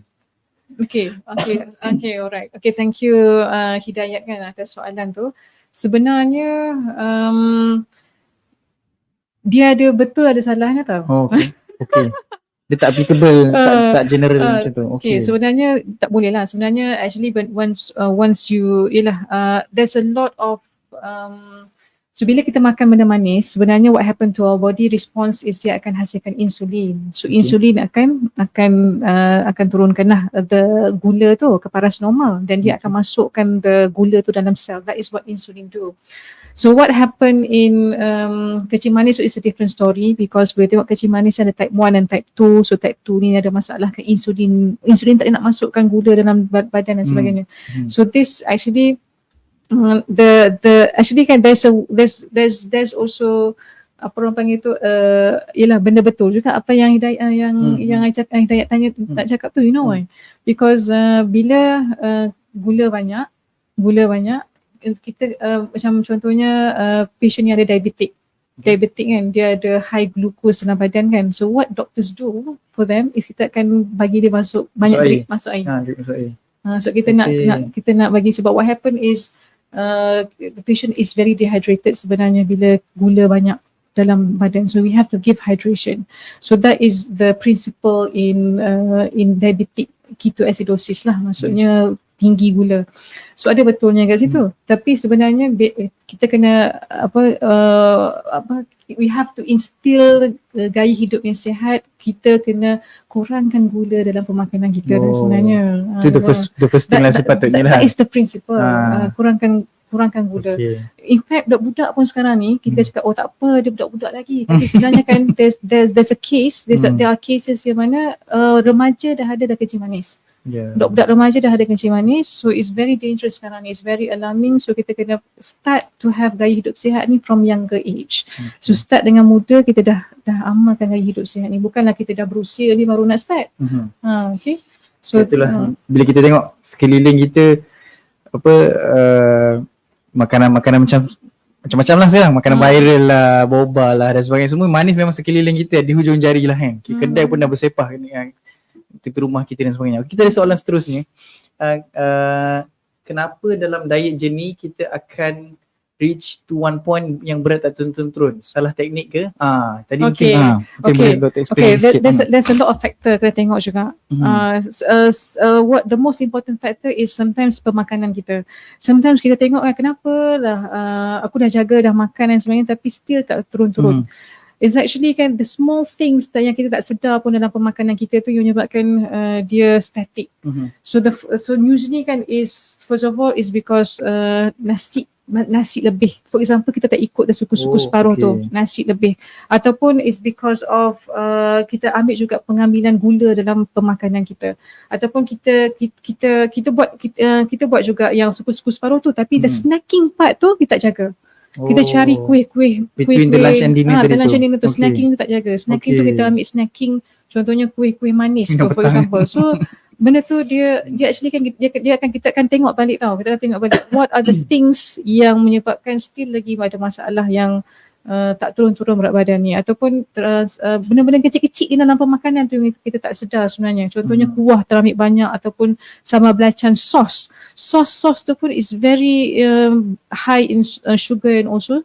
Okay, alright. Okay, thank you Hidayat kan atas soalan tu. Sebenarnya dia ada betul ada salahnya tau. Okay. Dia tak applicable, tak general macam tu. Okay, sebenarnya tak boleh lah. Sebenarnya actually once you, there's a lot of, so bila kita makan benda manis, sebenarnya what happen to our body response is dia akan hasilkan insulin. So insulin akan turunkan lah the gula tu ke paras normal dan dia akan masukkan the gula tu dalam sel. That is what insulin do. So what happened in kecing manis is a different story because bila tengok kecing manis ada type 1 dan type 2. So type 2 ni ada masalah ke insulin tak nak masukkan gula dalam badan dan sebagainya. So this actually the actually kan there's also apa orang panggil tu ialah benda betul juga apa yang yang Hidayat tanya tak cakap tu, you know why? Because bila gula banyak kita macam contohnya patient yang ada diabetic kan, dia ada high glucose dalam badan kan, so what doctors do for them is kita akan bagi dia masuk banyak masuk air. So kita nak bagi, sebab what happen is the patient is very dehydrated sebenarnya bila gula banyak dalam badan, so we have to give hydration. So that is the principle in diabetic ketoacidosis lah, maksudnya tinggi gula. So ada betulnya kat situ. Tapi sebenarnya kita kena we have to instill gaya hidup yang sihat. Kita kena kurangkan gula dalam pemakanan kita dan sebenarnya. Itu the first thing lah sepatutnya lah. That is the principle. Kurangkan gula. Okay. In fact budak-budak pun sekarang ni kita cakap tak apa dia budak-budak lagi, tapi sebenarnya kan there's a case, there are cases yang mana remaja dah kencing manis. Budak-budak remaja dah ada kencing manis, so it's very dangerous sekarang ni, it's very alarming. So kita kena start to have gaya hidup sihat ni from younger age. So start dengan muda, kita dah amalkan gaya hidup sihat ni, bukanlah kita dah berusia ni baru nak start. Okay. So itulah bila kita tengok sekeliling kita makanan macam-macam lah sekarang, makanan viral lah, boba lah dan sebagainya, semua manis memang sekeliling kita di hujung jari lah kan. Kedai pun dah bersepah tepi rumah kita dan sebagainya. Kita ada soalan seterusnya. Kenapa dalam diet journey kita akan reach to one point yang berat tak turun-turun? Salah teknik ke? Tadi mungkin Dr. explain sikit. There's a lot of factor kena tengok juga. What the most important factor is sometimes pemakanan kita. Sometimes kita tengok kenapa lah aku dah jaga dah makan dan sebagainya tapi still tak turun-turun. It's actually kan the small things yang kita tak sedar pun dalam pemakanan kita tu yang menyebabkan dia static. So usually kan is first of all is because nasi lebih. For example, kita tak ikut suku-suku separuh tu, nasi lebih. Ataupun is because of kita ambil juga pengambilan gula dalam pemakanan kita. Ataupun kita buat juga yang suku-suku separuh tu, tapi the snacking part tu kita tak jaga. Kita cari kuih-kuih between the lunch and dinner tu. Snacking tu tak jaga. Snacking tu kita ambil snacking, contohnya kuih-kuih manis tu for example. So benda tu dia actually kan kita akan tengok balik tau. Kita akan tengok balik what are the things yang menyebabkan still lagi ada masalah yang tak turun-turun berat badan ni, ataupun benda-benda kecil-kecil di dalam pemakanan tu yang kita tak sedar sebenarnya. Contohnya kuah terambil banyak ataupun sambal belacan sos tu pun is very high in sugar and also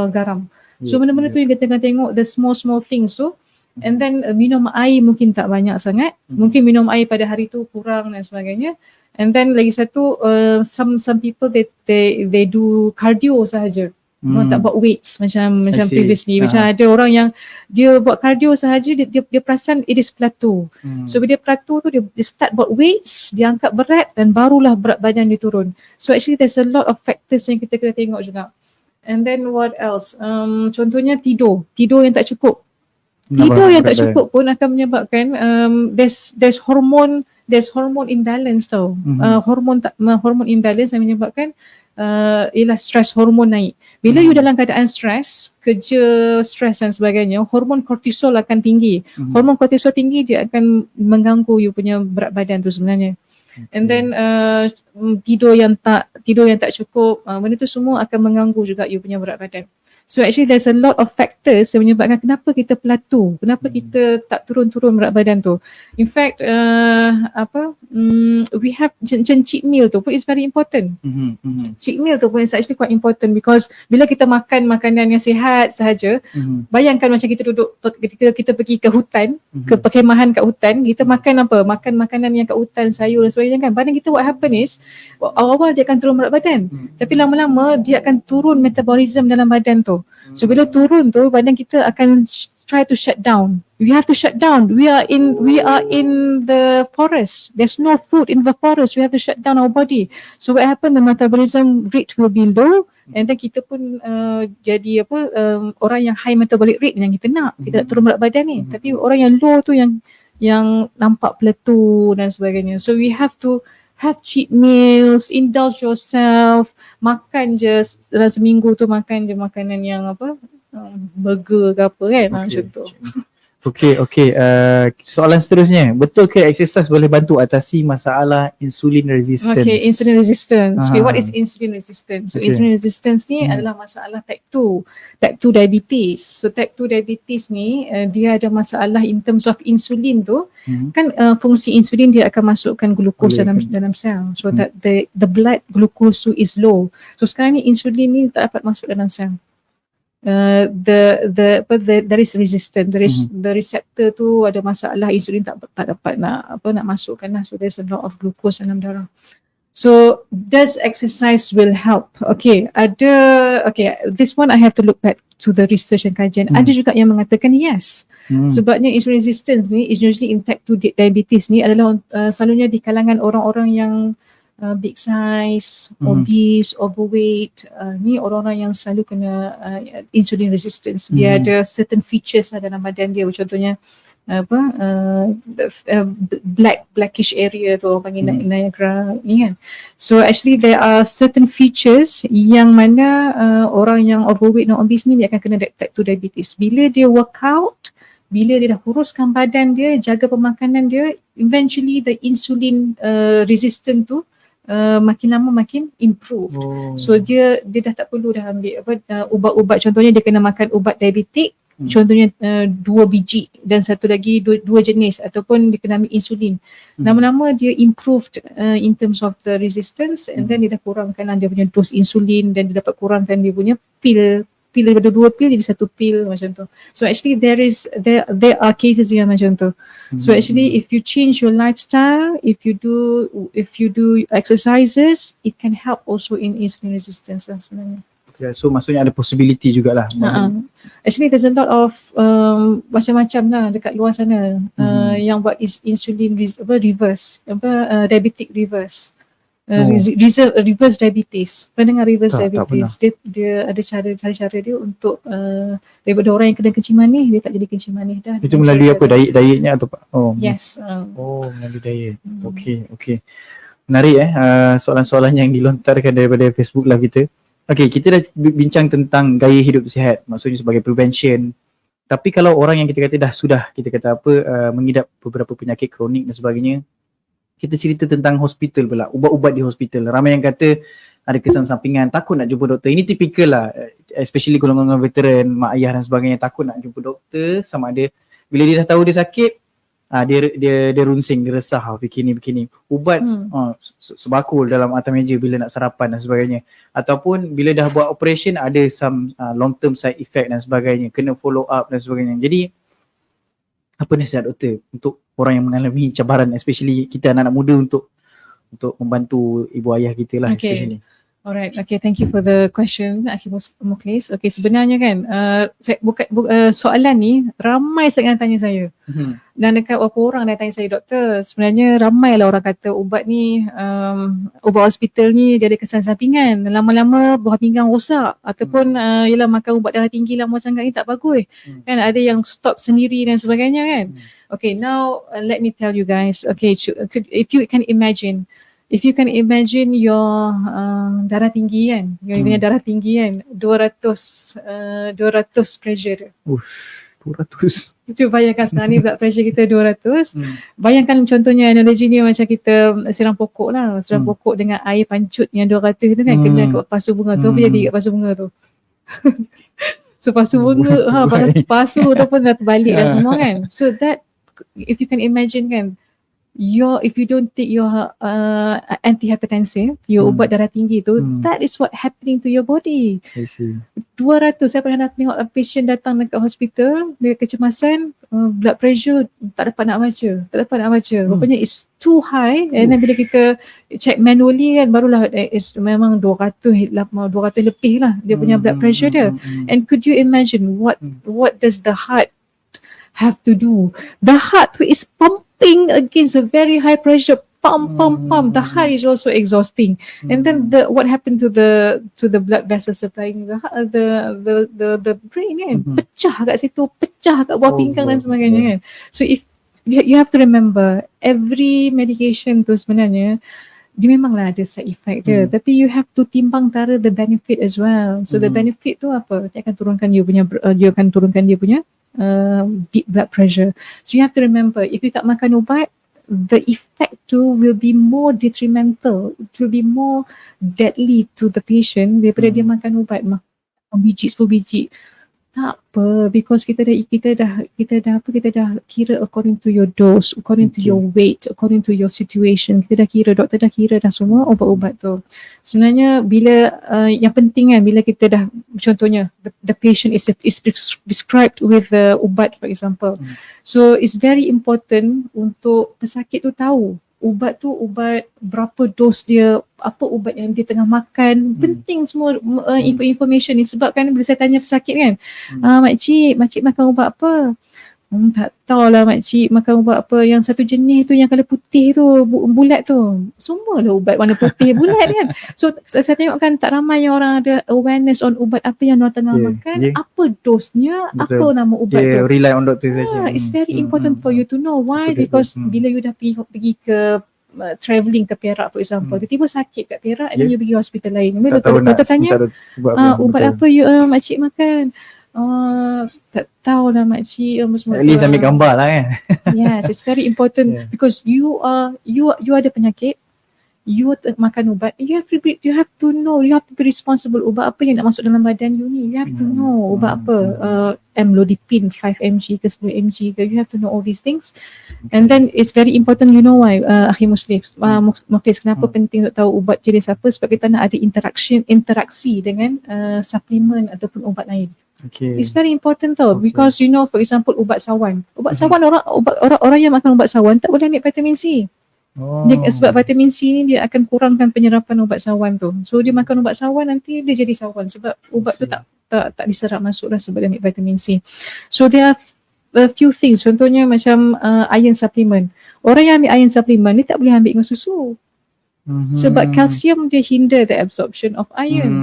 garam. So benda-benda tu yang kita akan tengok, the small things tu. And then minum air mungkin tak banyak sangat, mungkin minum air pada hari tu kurang dan sebagainya. And then lagi satu some people they do cardio sahaja. Tak buat weights macam previously. Macam ada orang yang dia buat cardio sahaja, dia perasan it is plateau. So bila dia plateau tu dia start buat weights, dia angkat berat dan barulah berat badan dia turun. So actually there's a lot of factors yang kita kena tengok juga. And then what else? Contohnya tidur yang tak cukup. Tidur yang tak cukup pun akan menyebabkan there's hormone imbalance tau. Hormone imbalance yang menyebabkan ialah stress hormon naik. Bila you dalam keadaan stress, kerja stres dan sebagainya, hormon kortisol akan tinggi. Hormon kortisol tinggi dia akan mengganggu you punya berat badan tu sebenarnya. And then tidur yang tak cukup, benda tu semua akan mengganggu juga you punya berat badan. So actually there's a lot of factors yang menyebabkan kenapa kita plateau, kenapa kita tak turun-turun berat badan tu. In fact, we have cheat meal tu pun is very important. Cheat meal tu pun is actually quite important because bila kita makan makanan yang sihat sahaja, bayangkan macam kita duduk, kita pergi ke hutan, ke perkemahan kat hutan, kita makan apa? Makan makanan yang kat hutan, sayur dan sebagainya kan. Badan kita what happen is, awal-awal dia akan turun berat badan. Tapi lama-lama dia akan turun metabolism dalam badan tu. So bila turun tu badan kita akan try to shut down. We have to shut down. We are in the forest. There's no food in the forest. We have to shut down our body. So what happen, the metabolism rate will be low and then kita pun jadi orang yang high metabolic rate yang kita nak. Kita tak turun berat badan ni. Tapi orang yang low tu yang nampak plateau dan sebagainya. So we have to have cheat meals, indulge yourself, makan je dalam seminggu tu, makan je makanan yang apa, burger ke apa kan, macam tu. Okay. Soalan seterusnya, betul ke exercise boleh bantu atasi masalah insulin resistance? Okay, insulin resistance. Okay, what is insulin resistance? So insulin resistance ni adalah masalah type 2 diabetes. So type 2 diabetes ni dia ada masalah in terms of insulin tu. Kan fungsi insulin dia akan masukkan glukos dalam sel. So that the blood glucose tu is low. So sekarang ni insulin ni tak dapat masuk dalam sel. There is resistance. The receptor tu ada masalah, insulin tak dapat nak masukkan lah. So there's a lot of glucose dalam darah. So does exercise will help? Okay, this one I have to look back to the research and kajian. Ada juga yang mengatakan yes. Sebabnya insulin resistance ni is usually in type 2 diabetes ni adalah selalunya di kalangan orang-orang yang big size, obese, overweight, ni orang-orang yang selalu kena insulin resistance. Dia ada certain features lah dalam badan dia, contohnya blackish area tu orang panggil Niagara ni kan. So actually there are certain features yang mana orang yang overweight dan obese ni dia akan kena type 2 diabetes. Bila dia workout, bila dia dah kuruskan badan dia, jaga pemakanan dia, eventually the insulin resistant tu makin lama makin improve. So dia dah tak perlu dah ambil ubat-ubat. Contohnya dia kena makan ubat diabetik, contohnya 2 biji dan satu lagi dua jenis, ataupun dia kena ambil insulin. Lama-lama dia improved in terms of the resistance, and then dia dah kurangkan dia punya dose insulin, dan dia dapat kurangkan dia punya pil daripada 2 pil jadi 1 pil macam tu. So actually there are cases yang macam tu. So actually if you change your lifestyle, if you do exercises, it can help also in insulin resistance lah sebenarnya. Okay, so maksudnya ada possibility jugalah. Actually there's a lot of macam-macam lah dekat luar sana yang buat insulin reverse, diabetic reverse. Reverse diabetes. Pernah dengar reverse diabetes? Dia ada cara dia untuk daripada orang yang kena kencing manis, dia tak jadi kencing manis dah. Itu melalui apa? Dietnya atau Pak? Yes. Melalui diet. Okay. Menarik soalan-soalan yang dilontarkan daripada Facebook Live kita. Okay, kita dah bincang tentang gaya hidup sihat, maksudnya sebagai prevention. Tapi kalau orang yang kita kata mengidap beberapa penyakit kronik dan sebagainya, kita cerita tentang hospital pula, ubat-ubat di hospital. Ramai yang kata ada kesan sampingan, takut nak jumpa doktor. Ini tipikal lah, especially golongan veteran, mak ayah dan sebagainya, takut nak jumpa doktor. Sama ada bila dia dah tahu dia sakit, dia runsing, dia resah, begini. Ubat sebakul dalam atas meja bila nak sarapan dan sebagainya. Ataupun bila dah buat operation, ada some long term side effect dan sebagainya, kena follow up dan sebagainya. Jadi apa nasihat doktor untuk orang yang mengalami cabaran, especially kita anak-anak muda, untuk membantu ibu ayah kita lah. Okay. Alright, okay, thank you for the question, Akhi Mukhlis. Okay, sebenarnya kan soalan ni ramai sangat tanya saya. Dan dekat berapa orang dah tanya saya, doktor, sebenarnya ramai lah orang kata ubat ni, ubat hospital ni dia ada kesan sampingan, lama-lama buah pinggang rosak, ataupun yelah makan ubat darah tinggi lama sangat ni tak bagus. Kan ada yang stop sendiri dan sebagainya kan. Okay, now let me tell you guys, okay, if you can imagine your darah tinggi kan, your darah tinggi kan, 200 pressure. 200. Cuba bayangkan sekarang ni blood pressure kita 200. Bayangkan contohnya analogi ni macam kita siram pokok lah. Siram pokok dengan air pancut yang 200 tu kan, kena kat pasu bunga tu. Apa jadi kat pasu bunga tu? So pasu bunga, pasu tu pun dah terbalik dah semua kan. So that, if you can imagine kan, if you don't take your antihypertensive, your ubat darah tinggi tu, that is what happening to your body. I see. 200, saya pernah tengok patient datang dekat hospital, dia kecemasan, blood pressure tak dapat nak baca. Rupanya it's too high, and then bila kita check manually kan, barulah it's memang 200 lebih lah dia punya blood pressure dia. And could you imagine what does the heart have to do? The heart is pumping against a very high pressure, pump. The heart is also exhausting, and then what happened to the blood vessel supplying the brain kan, pecah kat situ, pecah kat bawah pinggang dan sebagainya kan. So if you have to remember, every medication tu sebenarnya dia memanglah ada side effect dia, tapi you have to timbang antara the benefit as well. So the benefit tu apa? Dia akan turunkan dia punya blood pressure. So you have to remember, if you tak makan ubat, the effect too will be more detrimental. It will be more deadly to the patient daripada dia makan ubat, makan biji 10 biji. Tak apa, because kita dah kira according to your dose, according to your weight, according to your situation. Kita dah kira, doktor dah kira dah semua ubat-ubat tu. Sebenarnya bila yang penting kan, bila kita dah, contohnya the patient is prescribed with ubat for example. So it's very important untuk pesakit tu tahu ubat tu ubat berapa dos dia, apa ubat yang dia tengah makan. Penting semua information ni, sebab kan bila saya tanya pesakit kan, makcik makan ubat apa? Tak tahulah makcik makan ubat apa, yang satu jenis tu yang colour putih tu, bulat tu. Semualah ubat warna putih bulat kan. So saya tengok kan tak ramai yang orang ada awareness on ubat apa yang orang tengah makan, apa dosnya, apa nama ubat tu. Rely on doktor saja. It's very important for you to know. Why? Because bila you dah pergi ke travelling ke Perak for example, tiba-tiba sakit kat Perak and then you pergi hospital lain. Doktor tanya, ubat apa you makcik makan? Tak tahulah makcik. At least ambil gambar lah kan. Yes, it's very important because you ada penyakit, you makan ubat, you have to know, you have to be responsible ubat apa yang nak masuk dalam badan you ni. You have to know ubat apa, amlodipine 5 mg ke 10 mg ke, you have to know all these things. And then it's very important, you know why, akhi Muslims, kenapa penting untuk tahu ubat jenis apa? Sebab kita nak ada interaksi dengan suplemen ataupun ubat lain. It's very important tau, because you know, for example ubat sawan, orang yang makan ubat sawan tak boleh ambil vitamin C. Sebab vitamin C ni dia akan kurangkan penyerapan ubat sawan tu. So dia makan ubat sawan, nanti dia jadi sawan sebab ubat tu tak diserap masuk lah sebab dia ambil vitamin C. So there are a few things, contohnya macam iron supplement. Orang yang ambil iron supplement ni tak boleh ambil dengan susu. Sebab kalsium dia hinder the absorption of iron.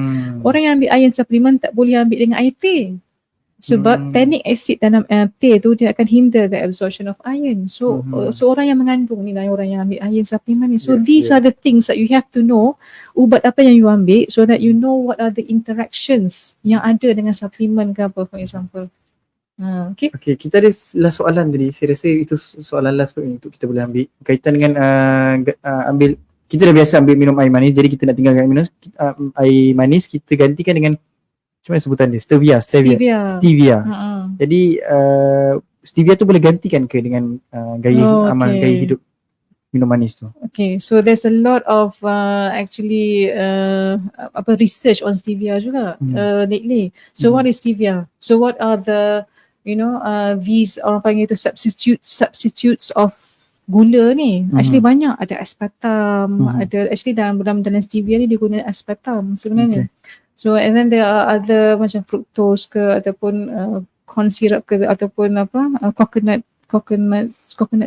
Orang yang ambil iron supplement tak boleh ambil dengan air teh. Sebab tannic acid dalam teh tu dia akan hinder the absorption of iron. So orang yang mengandung ni lah orang yang ambil iron supplement ni. So these are the things that you have to know, ubat apa yang you ambil, so that you know what are the interactions yang ada dengan supplement ke apa for example. Okay, kita ada last soalan tadi. Saya rasa itu soalan last untuk kita boleh ambil kaitan dengan ambil, kita dah biasa ambil minum air manis, jadi kita nak tinggalkan minum air manis, kita gantikan dengan macam mana sebutan dia? Stevia. Jadi stevia tu boleh gantikan ke dengan gaya hidup minum manis tu? Okay, so there's a lot of actually research on stevia juga lately. So what is stevia? So what are the these orang panggil tu substitutes of gula ni? Actually banyak, ada aspartam, ada actually dalam stevia ni dia guna aspartam sebenarnya. So and then there are other macam fructose ke ataupun corn syrup ke ataupun coconut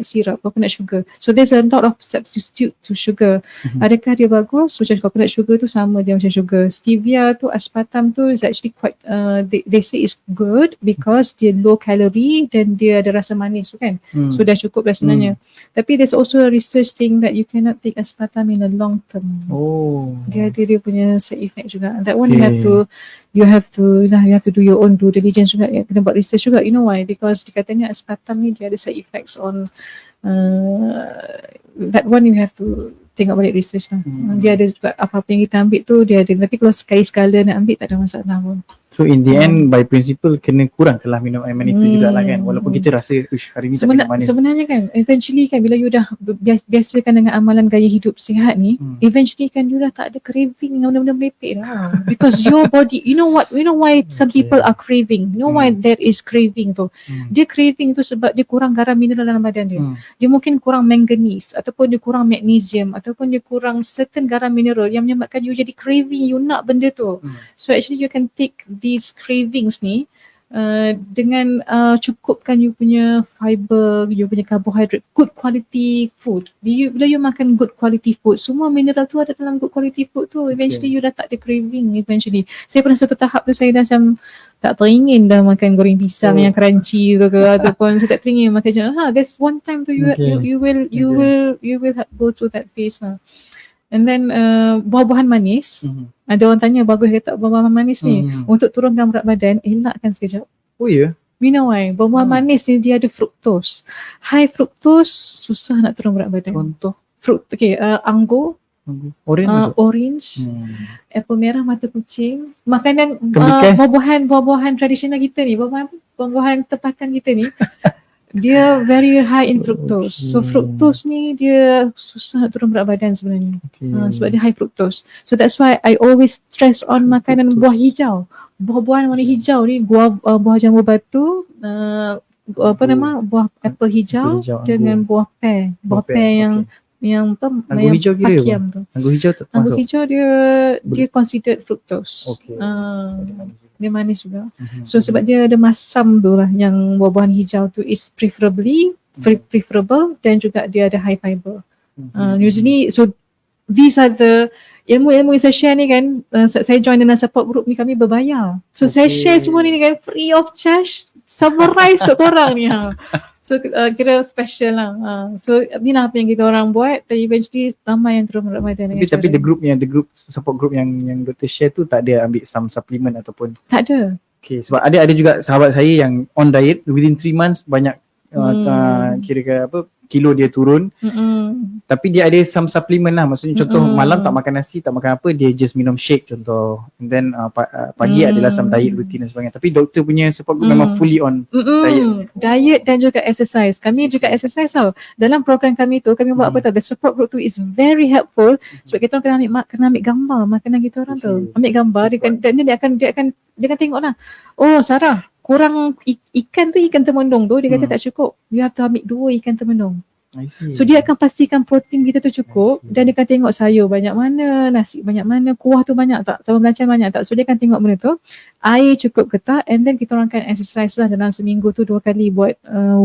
syrup, coconut sugar. So there's a lot of substitute to sugar. Adakah dia bagus? Macam coconut sugar tu sama dia macam sugar. Stevia tu, aspartam tu is actually quite they say it's good because dia low calorie dan dia ada rasa manis tu kan. So dah cukup dah sebenarnya. Tapi there's also a research thing that you cannot take aspartam in a long term. Dia ada dia punya side effect juga. That one you have to do your own due diligence juga, kena buat research juga. You know why? Because dikatanya aspartam ni dia ada side effects on that one, you have to tengok balik research lah. Dia ada juga apa-apa yang kita ambil tu dia ada, tapi kalau sekali-sekala nak ambil tak ada masalah pun. So in the end by principle kena kurangkanlah minum air manis tu jugalah kan, walaupun kita rasa hari ni tak minum manis. Sebenarnya kan eventually kan bila you dah biasakan dengan amalan gaya hidup sihat ni, eventually kan you dah tak ada craving dengan benda-benda merepek dah. Because your body, you know why some people are craving, you know why there is craving tu. Dia craving tu sebab dia kurang garam mineral dalam badan dia. Dia mungkin kurang manganese ataupun dia kurang magnesium ataupun dia kurang certain garam mineral yang menyebabkan you jadi craving, you nak benda tu. So actually you can take these cravings ni dengan cukupkan you punya fiber, you punya carbohydrate, good quality food. Bila you makan good quality food, semua mineral tu ada dalam good quality food tu, eventually you dah tak ada craving eventually. Saya pernah satu tahap tu saya dah macam tak teringin dah makan goreng pisang yang crunchy tu ke ataupun saya tak teringin makan macam there's one time tu you will go through that phase lah. And then buah-buahan manis. Ada orang tanya bagus ke tak buah-buahan manis ni. Untuk turunkan berat badan, elakkan sekejap. Oh ya. You know why? Buah-buahan manis ni dia ada fructose. High fructose susah nak turun berat badan. Contoh Anggur, orange, apple merah, mata kucing, makanan buah-buahan tradisional kita ni, buah-buahan tempatan kita ni dia very high in fructose. So fructose ni dia susah nak turun berat badan sebenarnya. Sebab dia high fructose. So that's why I always stress on makanan buah hijau. Buah-buahan warna hijau ni, buah jambu batu, buah apple hijau dengan buah pear. Buah pear yang anggur hijau kira apa? Tu. Anggur hijau tu. Anggur hijau dia considered fructose. Dia manis juga. So sebab dia ada masam tu lah, yang buah-buahan hijau tu is preferable dan juga dia ada high fiber. Usually, so these are the ilmu-ilmu yang saya share ni kan, saya join dengan support group ni, kami berbayar. So saya share semua ni kan free of charge, summarize untuk korang ni. So kira special lah. So inilah apa yang kita orang buat, dan eventually ramai yang turun berat badan. Tapi the group support group yang Dr. share tu tak ada ambil some supplement ataupun? Tak ada. Okay, sebab ada juga sahabat saya yang on diet within 3 months banyak kira kilo dia turun. Tapi dia ada some supplement lah. Maksudnya contoh malam tak makan nasi, tak makan apa, dia just minum shake contoh. And then pagi adalah some diet routine dan sebagainya. Tapi doktor punya support group memang fully on diet dan juga exercise. Kami juga exercise tau. Dalam program kami tu, kami buat apa tau, the support group tu is very helpful. Sebab kita orang kena ambil gambar makanan kita orang tu. Ambil gambar, dia akan tengok lah. Oh Sarah, kurang ikan temendung tu, dia kata tak cukup. You have to ambil 2 ikan temendung. So dia akan pastikan protein kita tu cukup, dan dia akan tengok sayur banyak mana, nasi banyak mana, kuah tu banyak tak, sambal belacan banyak tak. So dia akan tengok benda tu, air cukup ke tak, and then kita orang akan exercise lah dalam seminggu tu 2 kali buat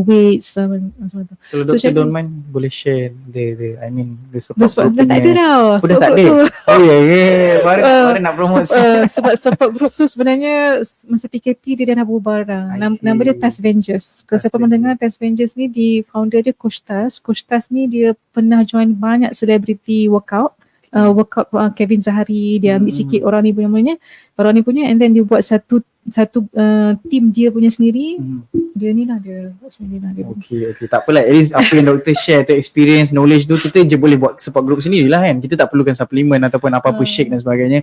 weights semua tu. Kalau doktor don't mind, boleh share the support group. Tak ada tau. Dah tak ada. Oh ya. Baru nak promote. Sebab support group tu sebenarnya masa PKP dia dah bubar dah. Nama dia Test Vengers. Kalau siapa mendengar Test Vengers ni, di founder dia Coach Tas. Coach Tas ni dia pernah join banyak celebrity workout Kevin Zahari, dia ambil sikit orang ni punya, and then dia buat satu team dia punya sendiri. Dia ni lah, dia buat sendiri lah dia. Okay, tak apalah, at least apa yang doktor share tu, experience, knowledge tu, kita je boleh buat support group sendiri lah kan. Kita tak perlukan suplemen ataupun apa-apa shake dan sebagainya.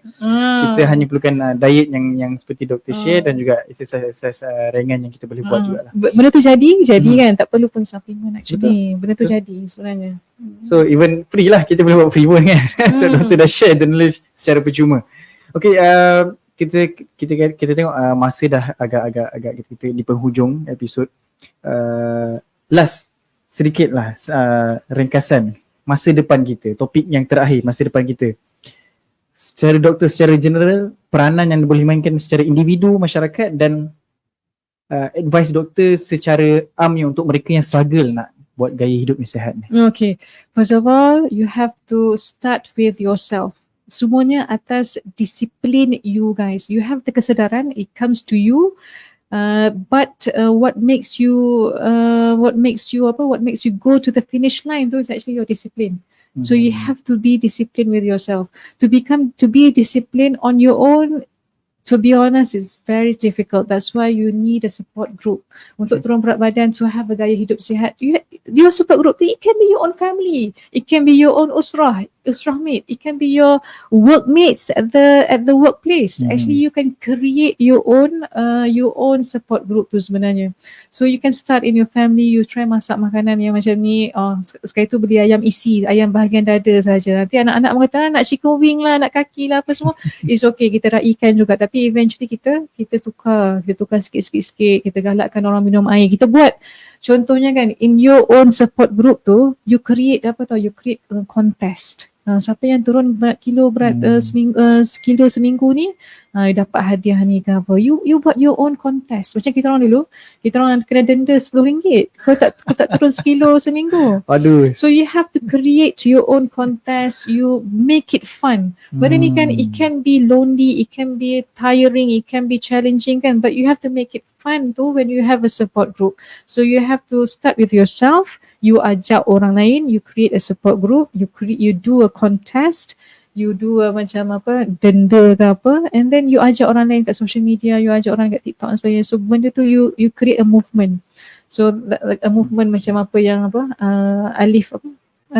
Kita hanya perlukan diet yang seperti doktor share, dan juga exercise ringan yang kita boleh buat juga lah. Benda tu jadi kan, tak perlu pun suplemen actually. Benda tu jadi sebenarnya. So even free lah, kita boleh buat free pun kan. So doktor dah share the knowledge secara percuma. Okay, kita tengok masa dah agak kita di penghujung episod. Last sedikit lah ringkasan masa depan kita, topik yang terakhir, masa depan kita. Secara doktor, secara general, peranan yang boleh mainkan secara individu, masyarakat, dan advice doktor secara amnya untuk mereka yang struggle nak buat gaya hidup yang sihat ni. Okay, first of all, you have to start with yourself. Semuanya atas disiplin you guys. You have the kesedaran, it comes to you. But what makes you go to the finish line though is actually your discipline. So you have to be disciplined with yourself. To be disciplined on your own, to be honest, is very difficult. That's why you need a support group. Untuk turun berat badan, to have a gaya hidup sihat, your support group, it can be your own family, it can be your own usrah mate, it can be your workmates at the workplace. Actually, you can create your own support group tu sebenarnya. So you can start in your family, you try masak makanan yang macam ni. Sekali tu beli ayam isi, ayam bahagian dada saja. Nanti anak-anak mengatakan nak chicken wing lah, nak kaki lah, apa semua. It's okay, kita raikan juga. Tapi eventually kita tukar sikit-sikit. Kita galakkan orang minum air. Kita buat, contohnya kan, in your own support group tu, you create a contest. Siapa yang turun kilo seminggu ni, dapat hadiah ni ke apa. You buat your own contest. Macam kita orang kena denda RM10 kalau tak turun 1 kilo seminggu. Aduh. So you have to create your own contest. You make it fun. But then it can be lonely, it can be tiring, it can be challenging kan. But you have to make it fun too when you have a support group. So you have to start with yourself. you ajak orang lain, you create a support group, you do a contest, you do a macam apa, denda ke apa, and then you ajak orang lain kat social media, you ajak orang kat TikTok dan sebagainya. So benda tu you create a movement. So like a movement macam apa yang apa Alif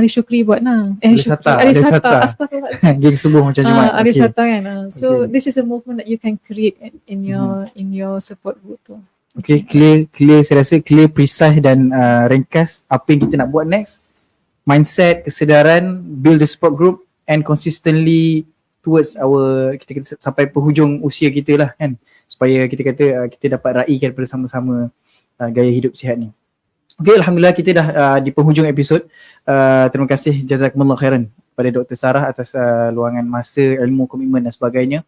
Syukri buat lah. Alif Sata. Astagfirullah. Geng subuh macam Jumaat. Alif Okay. Sata kan. So Okay. this is a movement that you can create in your support group tu. Okay, clear saya rasa clear, precise dan ringkas apa yang kita nak buat next. Mindset, kesedaran, build the support group and consistently towards our kita sampai penghujung usia kita lah kan, supaya kita kata kita dapat raikan bersama-sama gaya hidup sihat ni. Okay, Alhamdulillah kita dah di penghujung episod. Terima kasih jazakumullah khairan pada Dr. Sarah atas luangan masa, ilmu, komitmen dan sebagainya.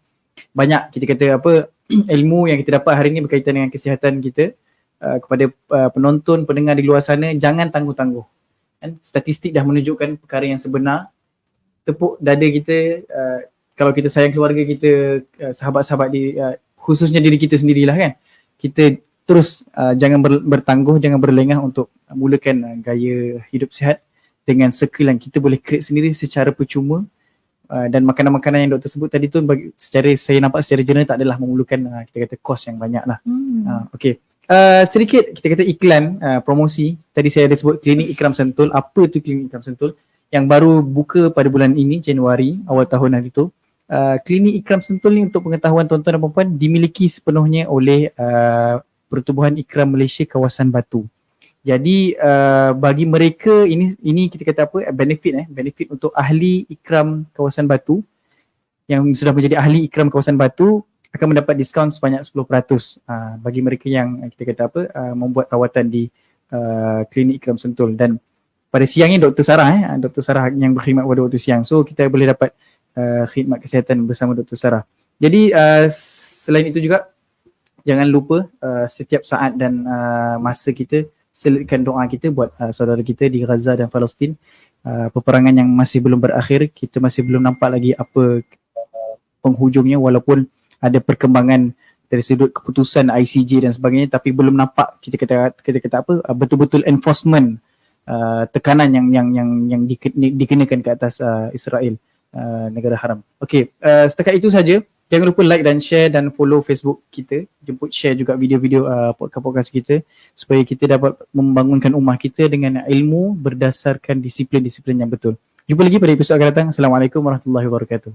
Banyak kita kata apa ilmu yang kita dapat hari ni berkaitan dengan kesihatan kita. Kepada penonton, pendengar di luar sana, jangan tangguh-tangguh kan? Statistik dah menunjukkan perkara yang sebenar. Tepuk dada kita, kalau kita sayang keluarga kita, sahabat-sahabat khususnya diri kita sendirilah kan, kita terus jangan bertangguh, jangan berlengah untuk mulakan gaya hidup sihat dengan circle yang kita boleh create sendiri secara percuma. Dan makanan-makanan yang doktor sebut tadi tu secara saya nampak secara general tak adalah memerlukan kita kata kos yang banyak lah. Okay. Sedikit kita kata iklan, promosi. Tadi saya ada sebut Klinik Ikram Sentul. Apa tu Klinik Ikram Sentul? Yang baru buka pada bulan ini, Januari, awal tahun hari tu. Klinik Ikram Sentul ni untuk pengetahuan tuan-tuan dan puan-puan dimiliki sepenuhnya oleh Pertubuhan Ikram Malaysia Kawasan Batu. Jadi bagi mereka ini kita kata apa, benefit untuk ahli ikram kawasan Batu yang sudah menjadi ahli ikram kawasan Batu akan mendapat diskaun sebanyak 10% bagi mereka yang kita kata apa membuat rawatan di Klinik Ikram Sentul. Dan pada siang ni Dr. Sarah yang berkhidmat pada waktu siang, so kita boleh dapat khidmat kesihatan bersama Dr. Sarah. Jadi selain itu juga jangan lupa setiap saat dan masa kita selitkan doa kita buat saudara kita di Gaza dan Palestin. Peperangan yang masih belum berakhir, kita masih belum nampak lagi apa penghujungnya, walaupun ada perkembangan dari sudut keputusan ICJ dan sebagainya, tapi belum nampak kita kata apa betul-betul enforcement tekanan yang dikenakan ke atas Israel, negara haram. Okey, setakat itu saja. Jangan lupa like dan share dan follow Facebook kita. Jemput share juga video-video podcast kita supaya kita dapat membangunkan ummah kita dengan ilmu berdasarkan disiplin-disiplin yang betul. Jumpa lagi pada episod akan datang. Assalamualaikum warahmatullahi wabarakatuh.